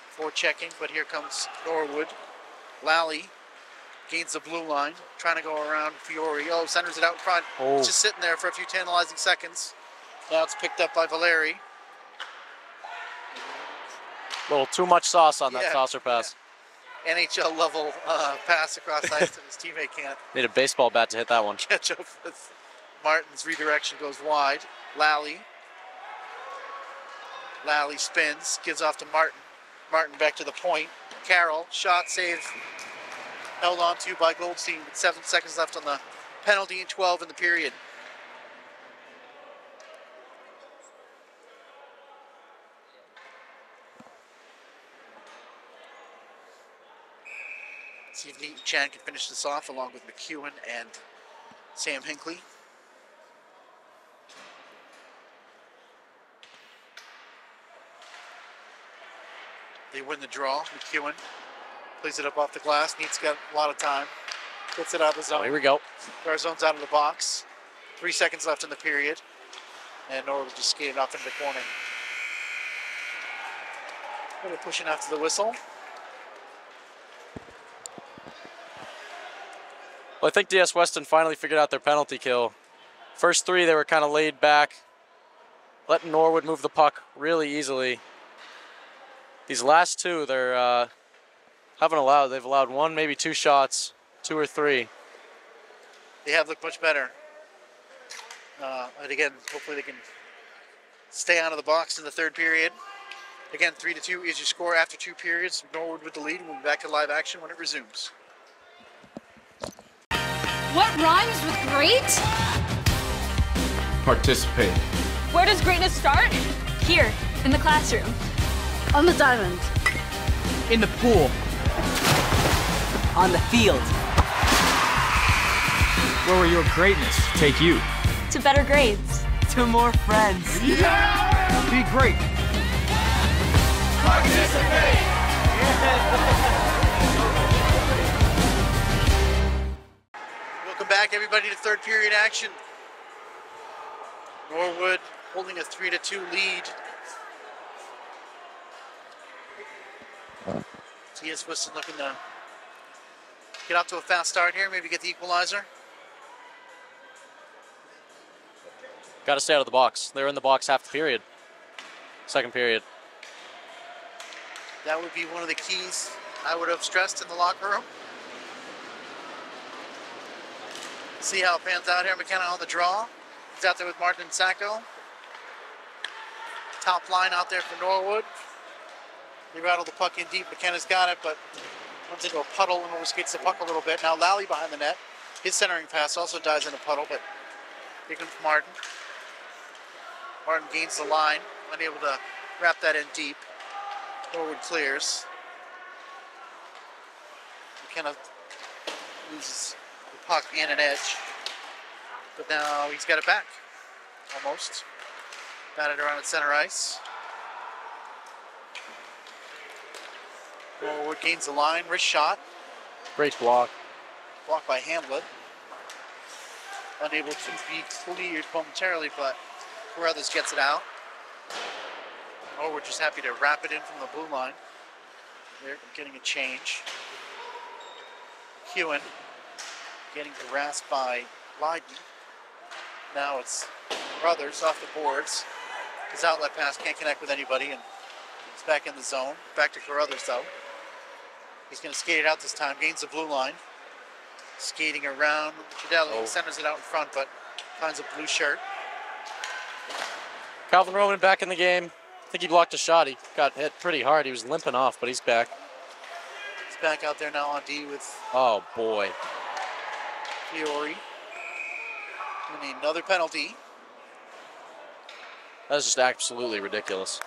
for checking, but here comes Norwood. Lally gains the blue line, trying to go around Fiore. Oh, centers it out in front. Oh. It's just sitting there for a few tantalizing seconds. Now it's picked up by Valeri. A little too much sauce on that Yeah, saucer pass. yeah. NHL level pass across ice that his teammate can't Need a baseball bat to hit that one. catch up with. Martin's redirection goes wide. Lally spins, gives off to Martin. Martin back to the point. Carroll, shot, save, held on to by Goldstein with 7 seconds left on the penalty and 12 in the period. See if Neaton Chan can finish this off along with McEwen and Sam Hinckley. They win the draw. McEwen plays it up off the glass. Neat's got a lot of time. Gets it out of the zone. Oh, here we go. Garzone's out of the box. 3 seconds left in the period. And Norwood just skated off into the corner. They're pushing after the whistle. Well, I think DS Weston finally figured out their penalty kill. First 3, they were kind of laid back, letting Norwood move the puck really easily. These last 2, they're they've allowed 1, maybe 2 shots, 2 or 3. They have looked much better. And again, hopefully they can stay out of the box in the third period. Again, 3-2 is your score after 2 periods. Norwood with the lead. We'll be back to live action when it resumes. What rhymes with great? Participate. Where does greatness start? Here, in the classroom. On the diamond. In the pool. On the field. Where will your greatness take you? To better grades. To more friends. Be great. Participate. Welcome back, everybody, to third period action. Norwood holding a 3-2 lead. DS Weston looking to get off to a fast start here, maybe get the equalizer. Got to stay out of the box. They were in the box half the period. Second period. That would be one of the keys I would have stressed in the locker room. See how it pans out here. McKenna on the draw. He's out there with Martin and Sacco. Top line out there for Norwood. They rattle the puck in deep. McKenna's got it, but Runs into a puddle and overskates the puck a little bit. Now Lally behind the net. His centering pass also dives in a puddle, but taken from Martin. Martin gains the line, unable to wrap that in deep. Norwood clears. McKenna loses the puck and an edge. But now he's got it back. Almost. Batted around at center ice. Norwood gains the line. Wrist shot. Great block. Blocked by Hamlet. Unable to be cleared momentarily, but Carruthers gets it out. Norwood just happy to wrap it in from the blue line. They're getting a change. Hewen getting harassed by Lydon. Now it's Carruthers off the boards. His outlet pass can't connect with anybody, and he's back in the zone. Back to Carruthers though. He's going to skate it out this time. Gains the blue line. Skating around. Fidelli centers it out in front, but finds a blue shirt. Calvin Roman back in the game. I think he blocked a shot. He got hit pretty hard. He was limping off, but he's back. He's back out there now on D with Oh, boy. Fiore. And another penalty. That's just absolutely ridiculous.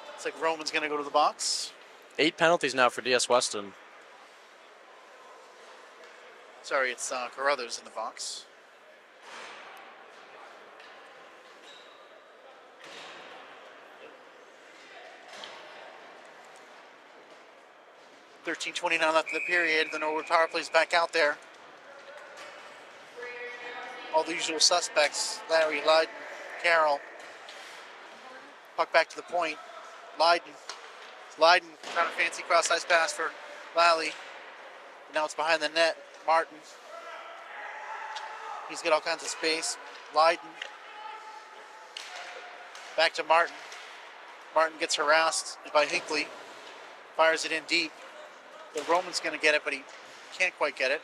Looks like Roman's going to go to the box. 8 penalties now for DS Weston. Sorry, it's Carruthers in the box. .29 left in the period. The Norwood power play's back out there. All the usual suspects. Larry, Lydon, Carroll. Puck back to the point. Lydon trying a fancy cross-ice pass for Lally. Now it's behind the net. Martin. He's got all kinds of space. Lydon. Back to Martin. Martin gets harassed by Hinckley. Fires it in deep. The Roman's going to get it, but he can't quite get it.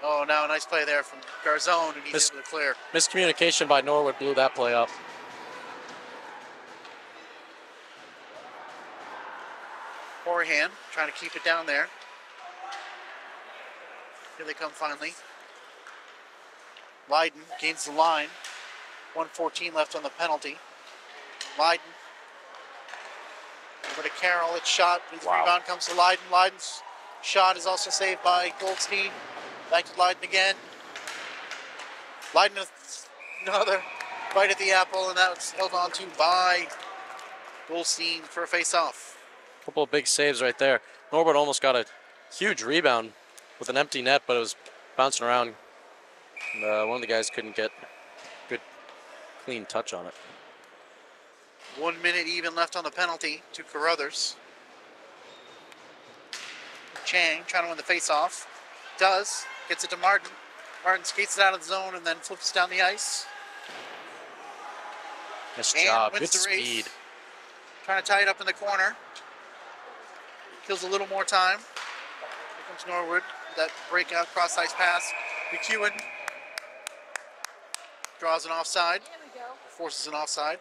Oh, now a nice play there from Garzone, and he's able to clear. Miscommunication by Norwood blew that play up. Forehand, trying to keep it down there. Here they come finally. Lydon gains the line. 1:14 left on the penalty. Lydon. Over to Carroll. It's shot. His rebound comes to Lydon. Lydon's shot is also saved by Goldstein. Back to Lydon again. Lydon with another bite at the apple, and that was held on to by Goldstein for a face-off. Couple of big saves right there. Norwood almost got a huge rebound with an empty net, but it was bouncing around. And, one of the guys couldn't get good, clean touch on it. 1 minute even left on the penalty to Carruthers. Chang trying to win the face-off. Does. Gets it to Martin. Martin skates it out of the zone and then flips down the ice. Nice And job. wins Good the race. speed. Trying to tie it up in the corner. Kills a little more time. Here comes Norwood. That breakout cross-ice pass. McEwen draws an offside. Forces an offside.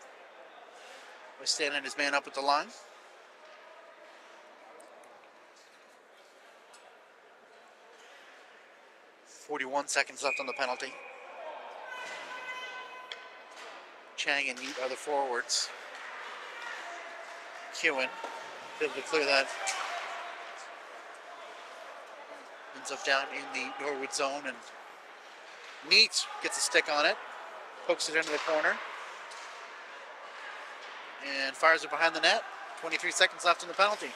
By standing his man up at the line. .41 seconds left on the penalty. Chang and Neat are the forwards. Kewen able to clear that. Ends up down in the Norwood zone, and Neat gets a stick on it. Pokes it into the corner. And fires it behind the net. 23 seconds left in the penalty.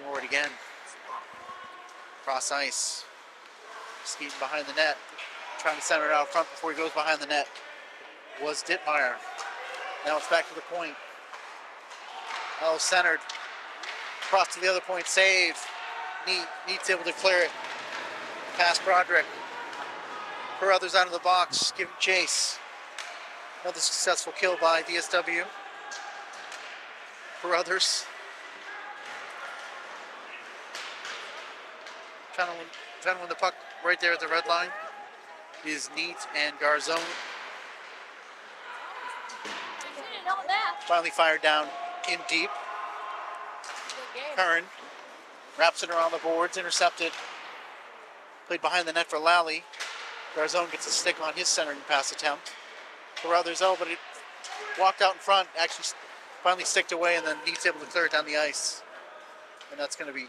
Norwood again. Cross ice. Skating behind the net. Trying to center it out front before he goes behind the net. Was Dittmeyer. Now it's back to the point. Oh, centered. Cross to the other point. Save. Neat's able to clear it. Pass Broderick. Carruthers out of the box, giving chase. Another successful kill by DSW. Carruthers. Trying to win the puck right there at the red line is Neat and Garzone. Finally fired down in deep. Curran wraps it around the boards, intercepted. Played behind the net for Lally. Garzone gets a stick on his centering pass attempt. Carruthers, but it walked out in front, actually finally sticked away, and then he's able to clear it down the ice. And that's going to be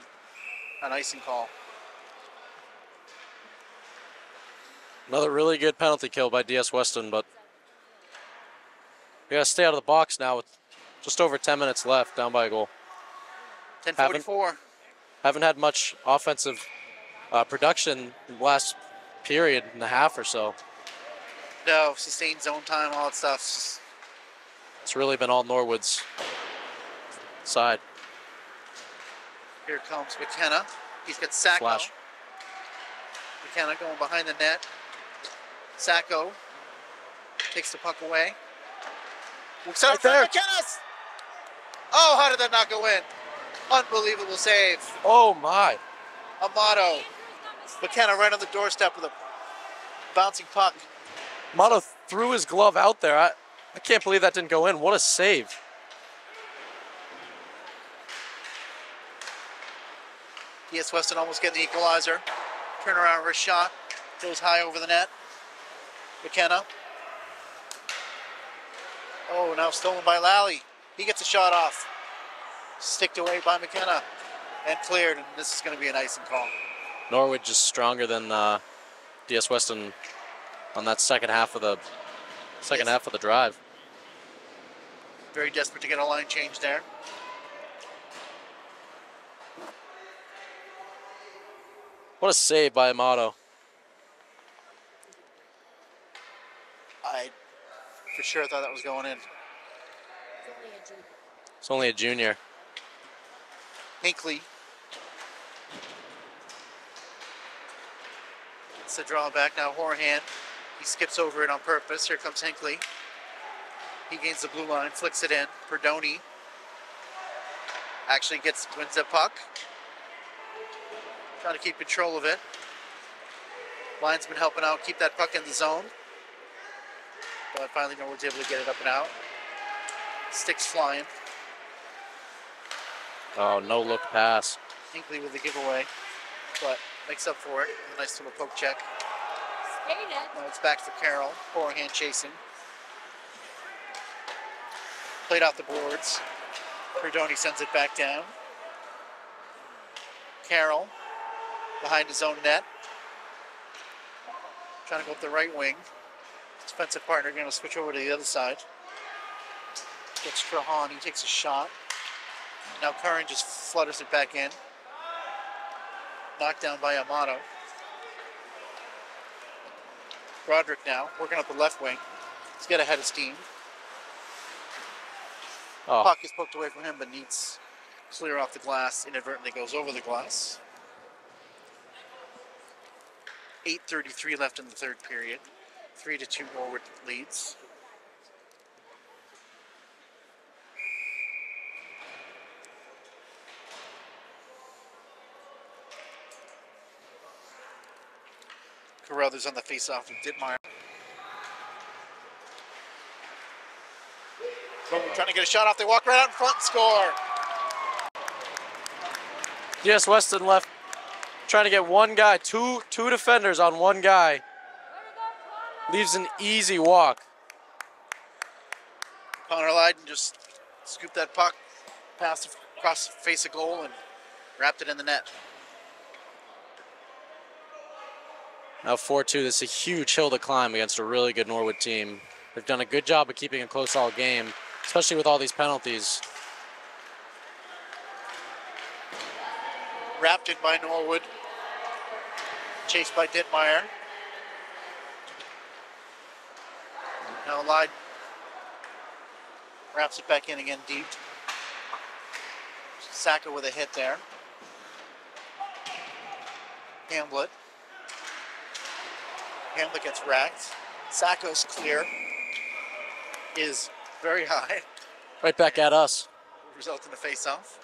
an icing call. Another really good penalty kill by DS Weston, but we got to stay out of the box now with just over 10 minutes left, down by a goal. 10:44. Haven't had much offensive production in the last period and a half or so. No, sustained zone time, all that stuff. It's really been all Norwood's side. Here comes McKenna. He's got Sacco. Flash. McKenna going behind the net. Sacco takes the puck away. Looks out for McKenna's! Oh, how did that not go in? Unbelievable save. Oh, my. Amato. McKenna right on the doorstep with a bouncing puck. Amato threw his glove out there. I can't believe that didn't go in. What a save. DS Weston almost getting the equalizer. Turnaround wrist shot. Goes high over the net. McKenna. Oh, now stolen by Lally. He gets a shot off. Sticked away by McKenna. And cleared, and this is going to be an icing call. Norwood just stronger than DS Weston on that second half of the drive. Very desperate to get a line change there. What a save by Amato. I for sure thought that was going in. It's only a junior. Hinckley. It's a drawback now. Horahan. He skips over it on purpose. Here comes Hinckley. He gains the blue line, flicks it in. Perdoni actually wins the puck. Trying to keep control of it. Linesman helping out, keep that puck in the zone. But finally Norwood's able to get it up and out. Sticks flying. Oh, no look pass. Hinckley with the giveaway, but makes up for it. A nice little poke check. Now it's back to Carroll. Forehand chasing. Played off the boards. Perdoni sends it back down. Carroll behind his own net. Trying to go up the right wing. Defensive partner going to switch over to the other side. Gets Strahan. He takes a shot. Now Curran just flutters it back in. Knocked down by Amato. Broderick now working up the left wing. He's got ahead of steam. Oh. Puck is poked away from him, but needs clear off the glass. Inadvertently goes over the glass. 8:33 left in the third period. 3-2 Norwood leads. Carruthers on the face-off with Dittmeyer. Trying to get a shot off. They walk right out in front and score. DS Weston left trying to get one guy, two defenders on one guy. Leaves an easy walk. Connor Lydon just scooped that puck past across the face of goal and wrapped it in the net. Now 4-2, this is a huge hill to climb against a really good Norwood team. They've done a good job of keeping it close all game, especially with all these penalties. Wrapped in by Norwood. Chased by Dittmeyer. Now Lydon wraps it back in again deep. Sacco with a hit there. Hamblett. Hamblett gets racked. Sacco's clear. Is very high. Right back at us. Result in a face-off.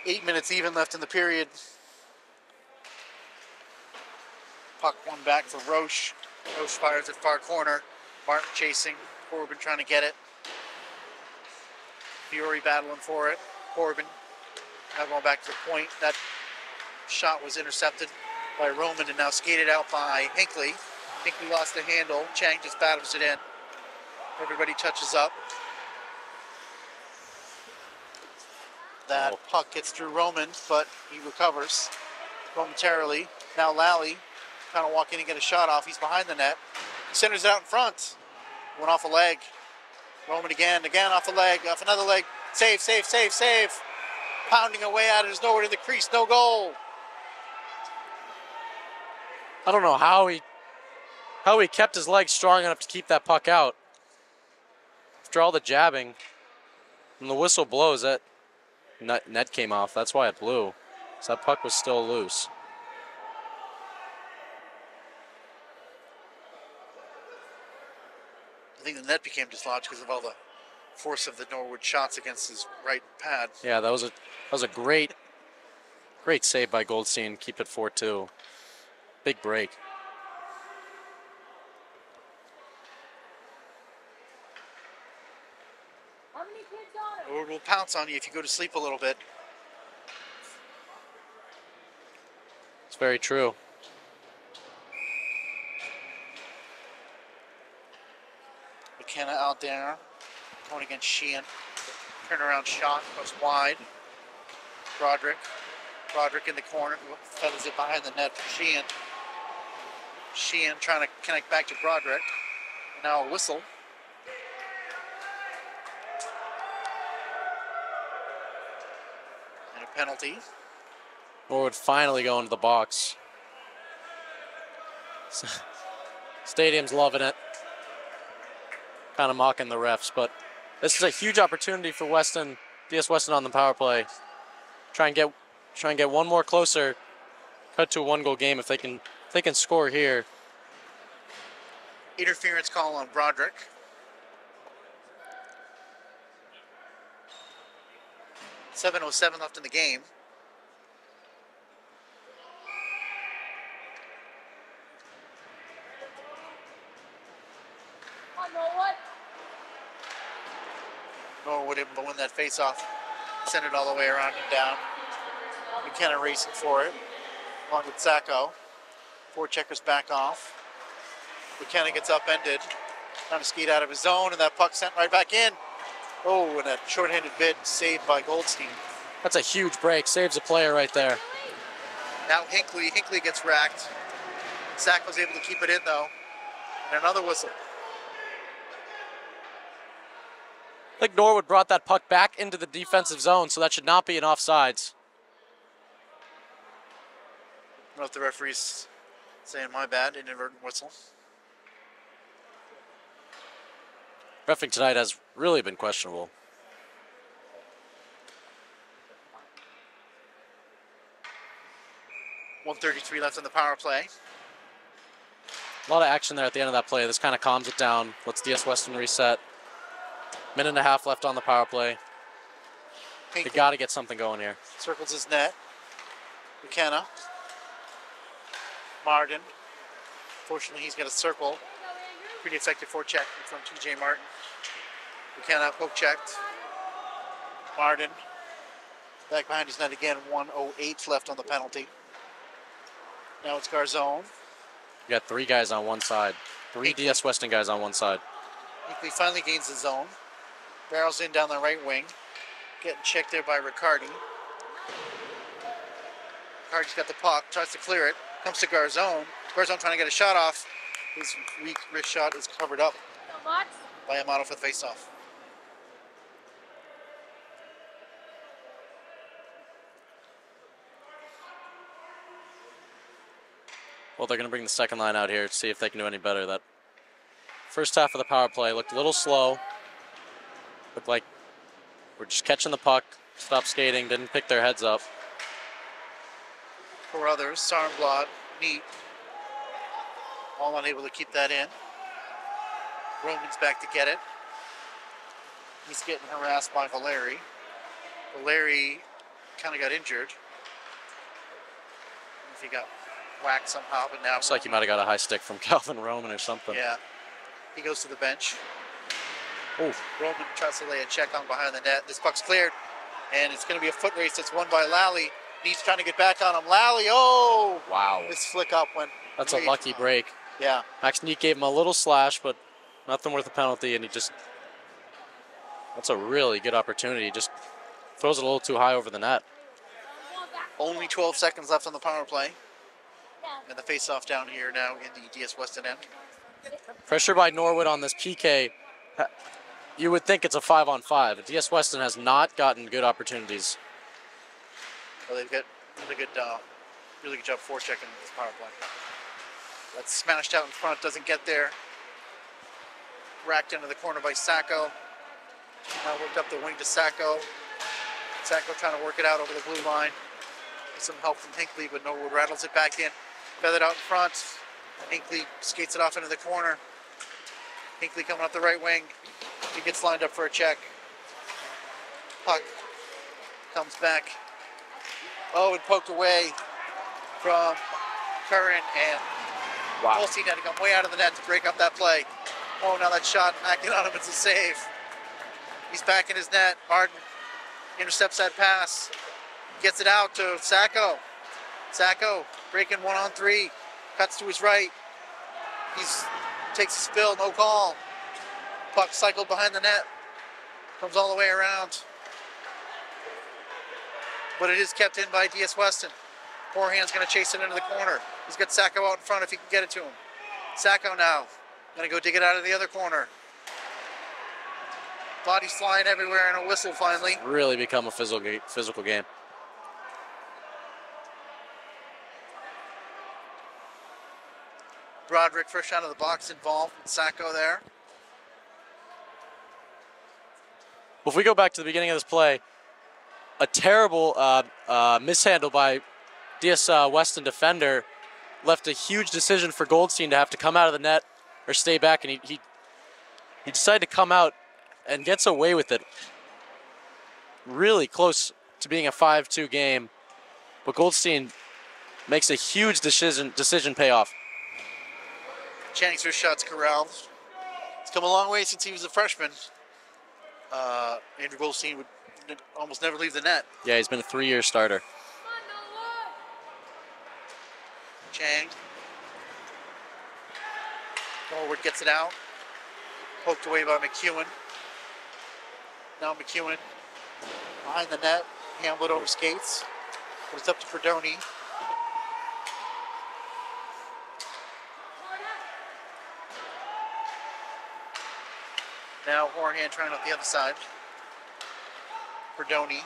8 minutes even left in the period. Puck one back for Roche. Roche fires at far corner. Martin chasing. Corbin trying to get it. Fiore battling for it. Corbin now going back to the point. That shot was intercepted by Roman and now skated out by Hinckley. Hinckley lost the handle. Chang just batters it in. Everybody touches up. That puck gets through Roman, but he recovers momentarily. Now Lally trying to walk in and get a shot off. He's behind the net. He centers it out in front. Went off a leg. Roman again off a leg, off another leg. Save, save, save, save. Pounding away at it. There's nowhere in the crease. No goal. I don't know how he kept his legs strong enough to keep that puck out. After all the jabbing, when the whistle blows, that net came off. That's why it blew. So that puck was still loose. I think the net became dislodged because of all the force of the Norwood shots against his right pad. Yeah, that was a great save by Goldstein. Keep it 4-2. Big break. Norwood will pounce on you if you go to sleep a little bit. It's very true. McKenna out there going against Sheehan. Turnaround shot goes wide. Broderick in the corner, feathers it behind the net for Sheehan. Sheehan trying to connect back to Broderick. And now a whistle. And a penalty. Norwood finally go into the box. Stadium's loving it. Kind of mocking the refs, but this is a huge opportunity for Weston, DS Weston on the power play. Try and get one more closer. Cut to a 1-goal game if they can score here. Interference call on Broderick. .707 left in the game. Norwood able to win that face-off. Send it all the way around and down. McKenna racing for it, along with Sacco. Four checkers back off. McKenna gets upended, trying to skate out of his zone, and that puck sent right back in. Oh, and a shorthanded bit saved by Goldstein. That's a huge break. Saves a player right there. Now Hinckley gets racked. Sacco's able to keep it in though. And another whistle. I think Norwood brought that puck back into the defensive zone, so that should not be an offsides. I don't know if the referee's saying my bad, inadvertent whistle. Reffing tonight has really been questionable. .133 left on the power play. A lot of action there at the end of that play. This kind of calms it down. Lets DS Weston reset. Minute and a half left on the power play. They got to get something going here. Circles his net. McKenna. Martin. Fortunately, he's got a circle. Pretty effective forecheck from TJ Martin. McKenna poke checked. Martin. Back behind his net again. 1:08 left on the penalty. Now it's Garzone. You got three guys on one side. Three DS Weston guys on one side. Hinckley finally gains the zone. Barrels in down the right wing. Getting checked there by Riccardi. Riccardi's got the puck. Tries to clear it. Comes to Garzone. Garzone trying to get a shot off. His weak wrist shot is covered up by Amato for the faceoff. Well, they're going to bring the second line out here to see if they can do any better. That first half of the power play looked a little slow. Looked like we're just catching the puck, stopped skating, didn't pick their heads up. Four others, Sarnblad, Neat, all unable to keep that in. Roman's back to get it. He's getting harassed by Valeri. Valeri kind of got injured. If he got whacked somehow, but now Looks like he might have got a high stick from Calvin Roman or something. Yeah, he goes to the bench. Oh, Roman tries to lay a check on behind the net. This puck's cleared, and it's going to be a foot race. It's won by Lally. He's trying to get back on him. Lally, oh! wow. This flick up went. That's a lucky break. Yeah. Max Neat gave him a little slash, but nothing worth a penalty, and he just... That's a really good opportunity. He just throws it a little too high over the net. Only 12 seconds left on the power play. And the face-off down here now in the DS Weston end. Pressure by Norwood on this PK. You would think it's a 5-on-5. DS Weston has not gotten good opportunities. Well, they've got really good job forechecking this power play. That's smashed out in front, doesn't get there. Racked into the corner by Sacco. Now worked up the wing to Sacco. Sacco trying to work it out over the blue line. Some help from Hinckley, but Norwood rattles it back in. Feathered out in front. Hinckley skates it off into the corner. Hinckley coming up the right wing. He gets lined up for a check. Puck comes back. Oh, and poked away from Curran, and Holstein had to come way out of the net to break up that play. Oh, now that shot acting on him, it's a save. He's back in his net. Martin intercepts that pass. Gets it out to Sacco. Sacco breaking 1-on-3. Cuts to his right. He's takes a spill, no call. Puck cycled behind the net. Comes all the way around. But it is kept in by DS Weston. Forehand's going to chase it into the corner. He's got Sacco out in front if he can get it to him. Sacco now going to go dig it out of the other corner. Bodies flying everywhere and a whistle finally. Really become a physical game. Broderick fresh out of the box involved with Sacco there. Well, if we go back to the beginning of this play, a terrible mishandle by DS Weston defender left a huge decision for Goldstein to have to come out of the net or stay back, and he decided to come out and gets away with it. Really close to being a 5-2 game, but Goldstein makes a huge decision pay off. Channing's wrist shot's corralled. It's come a long way since he was a freshman. Andrew Goldstein would almost never leave the net. Yeah, he's been a 3-year starter. Chang. Norwood gets it out. Poked away by McEwen. Now McEwen behind the net. Hamlet over skates. But it's up to Fredoni. Now Hornhan trying up the other side. Fredoni.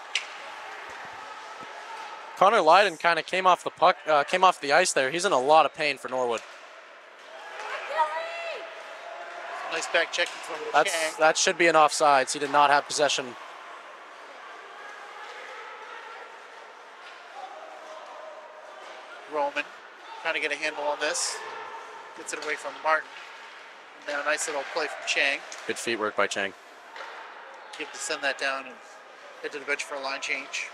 Connor Lydon kind of came off the ice there. He's in a lot of pain for Norwood. Nice back check from Chang. That should be an offsides. He did not have possession. Roman trying to get a handle on this. Gets it away from Martin. And now a nice little play from Chang. Good feet work by Chang. Give to send that down and head to the bench for a line change.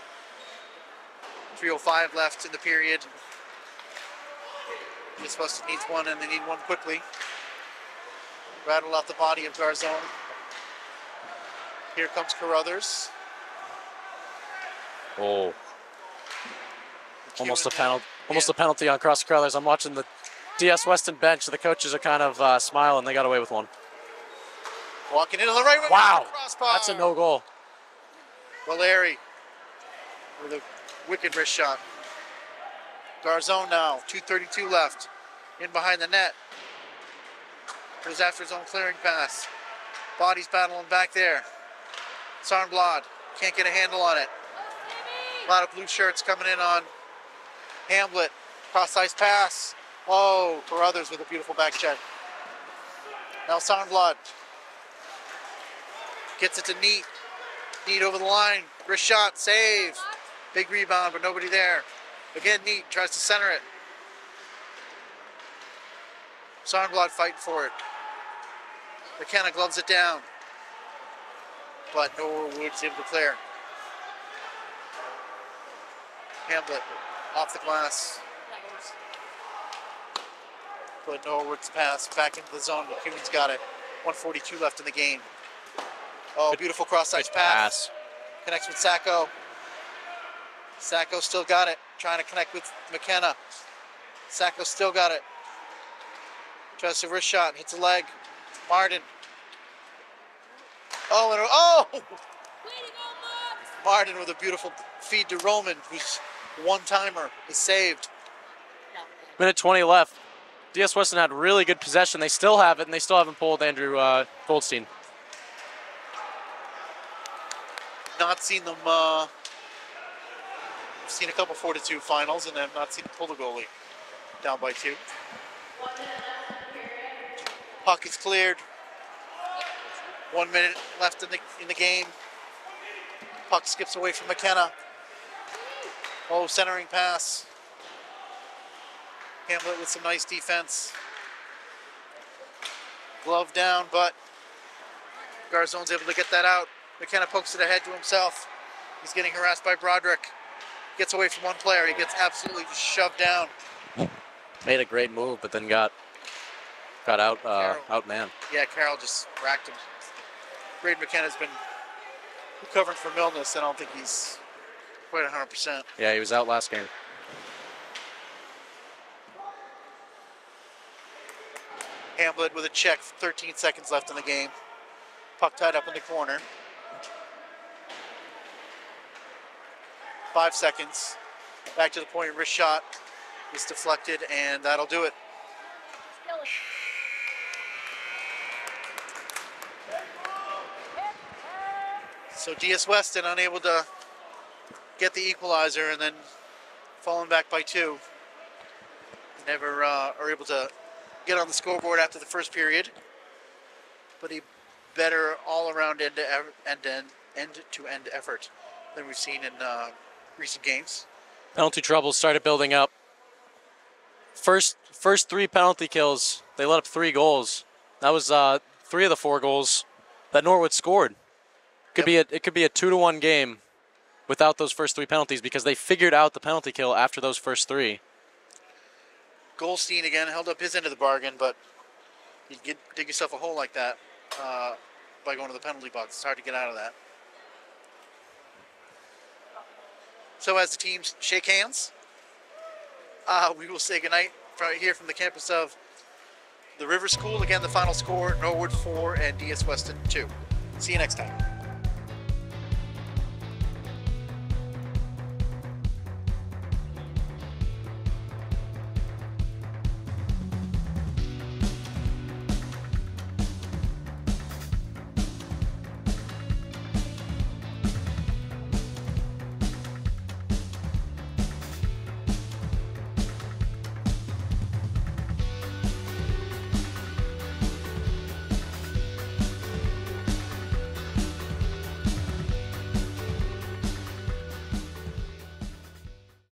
3:05 left in the period. DS Weston needs one, and they need one quickly. Rattled off the body of Garzone. Here comes Carruthers. Oh. Almost a penalty on Cross Carruthers. I'm watching the DS Weston bench. The coaches are kind of smiling. They got away with one. Walking into the right wing. Wow. Crossbar. That's a no-goal. Valeri with a wicked wrist shot. Garzone now, 2:32 left. In behind the net. Goes after his own clearing pass. Bodies battling back there. Sarnblad can't get a handle on it. A lot of blue shirts coming in on Hamlet. Cross-ice pass. Oh, Carruthers with a beautiful back check. Now Sarnblad gets it to Neat. Neat over the line. Wrist shot, save. Big rebound, but nobody there. Again, Neat tries to center it. Sarnblad fighting for it. McKenna gloves it down. But Norwood's able to clear. Hamlet off the glass. But Norwood's pass back into the zone. McEwen's got it. 1:42 left in the game. Oh, beautiful cross-ice pass. Connects with Sacco. Sacco still got it. Trying to connect with McKenna. Sacco still got it. Tries a wrist shot. Hits a leg. Martin. Oh, and Martin with a beautiful feed to Roman, whose one-timer is saved. Minute 20 left. DS Weston had really good possession. They still have it, and they still haven't pulled Andrew Goldstein. Not seen them. I've seen a couple 4-2 finals, and I've not seen them pull the goalie down by 2. Puck is cleared. 1 minute left in the game. Puck skips away from McKenna. Oh, centering pass. Hamlet with some nice defense. Glove down, but Garzone's able to get that out. McKenna pokes it ahead to himself. He's getting harassed by Broderick. Gets away from one player. He gets absolutely shoved down. Made a great move, but then got outmanned. Yeah, Carroll just racked him. Braden McKenna's been recovering from illness. I don't think he's quite 100%. Yeah, he was out last game. Hamlet with a check, 13 seconds left in the game. Puck tied up in the corner. 5 seconds. Back to the point, wrist shot is deflected, and that'll do it. So DS Weston unable to get the equalizer, and then falling back by 2. Never are able to get on the scoreboard after the first period, but a better all-around end-to-end effort than we've seen in recent games. Penalty troubles started building up. First 3 penalty kills, they let up 3 goals. That was 3 of the 4 goals that Norwood scored. It could be a 2-1 game without those first 3 penalties because they figured out the penalty kill after those first 3. Goldstein again held up his end of the bargain, but you dig yourself a hole like that by going to the penalty box. It's hard to get out of that. So as the teams shake hands, we will say goodnight right here from the campus of the River School. Again, the final score, Norwood 4 and DS Weston 2. See you next time.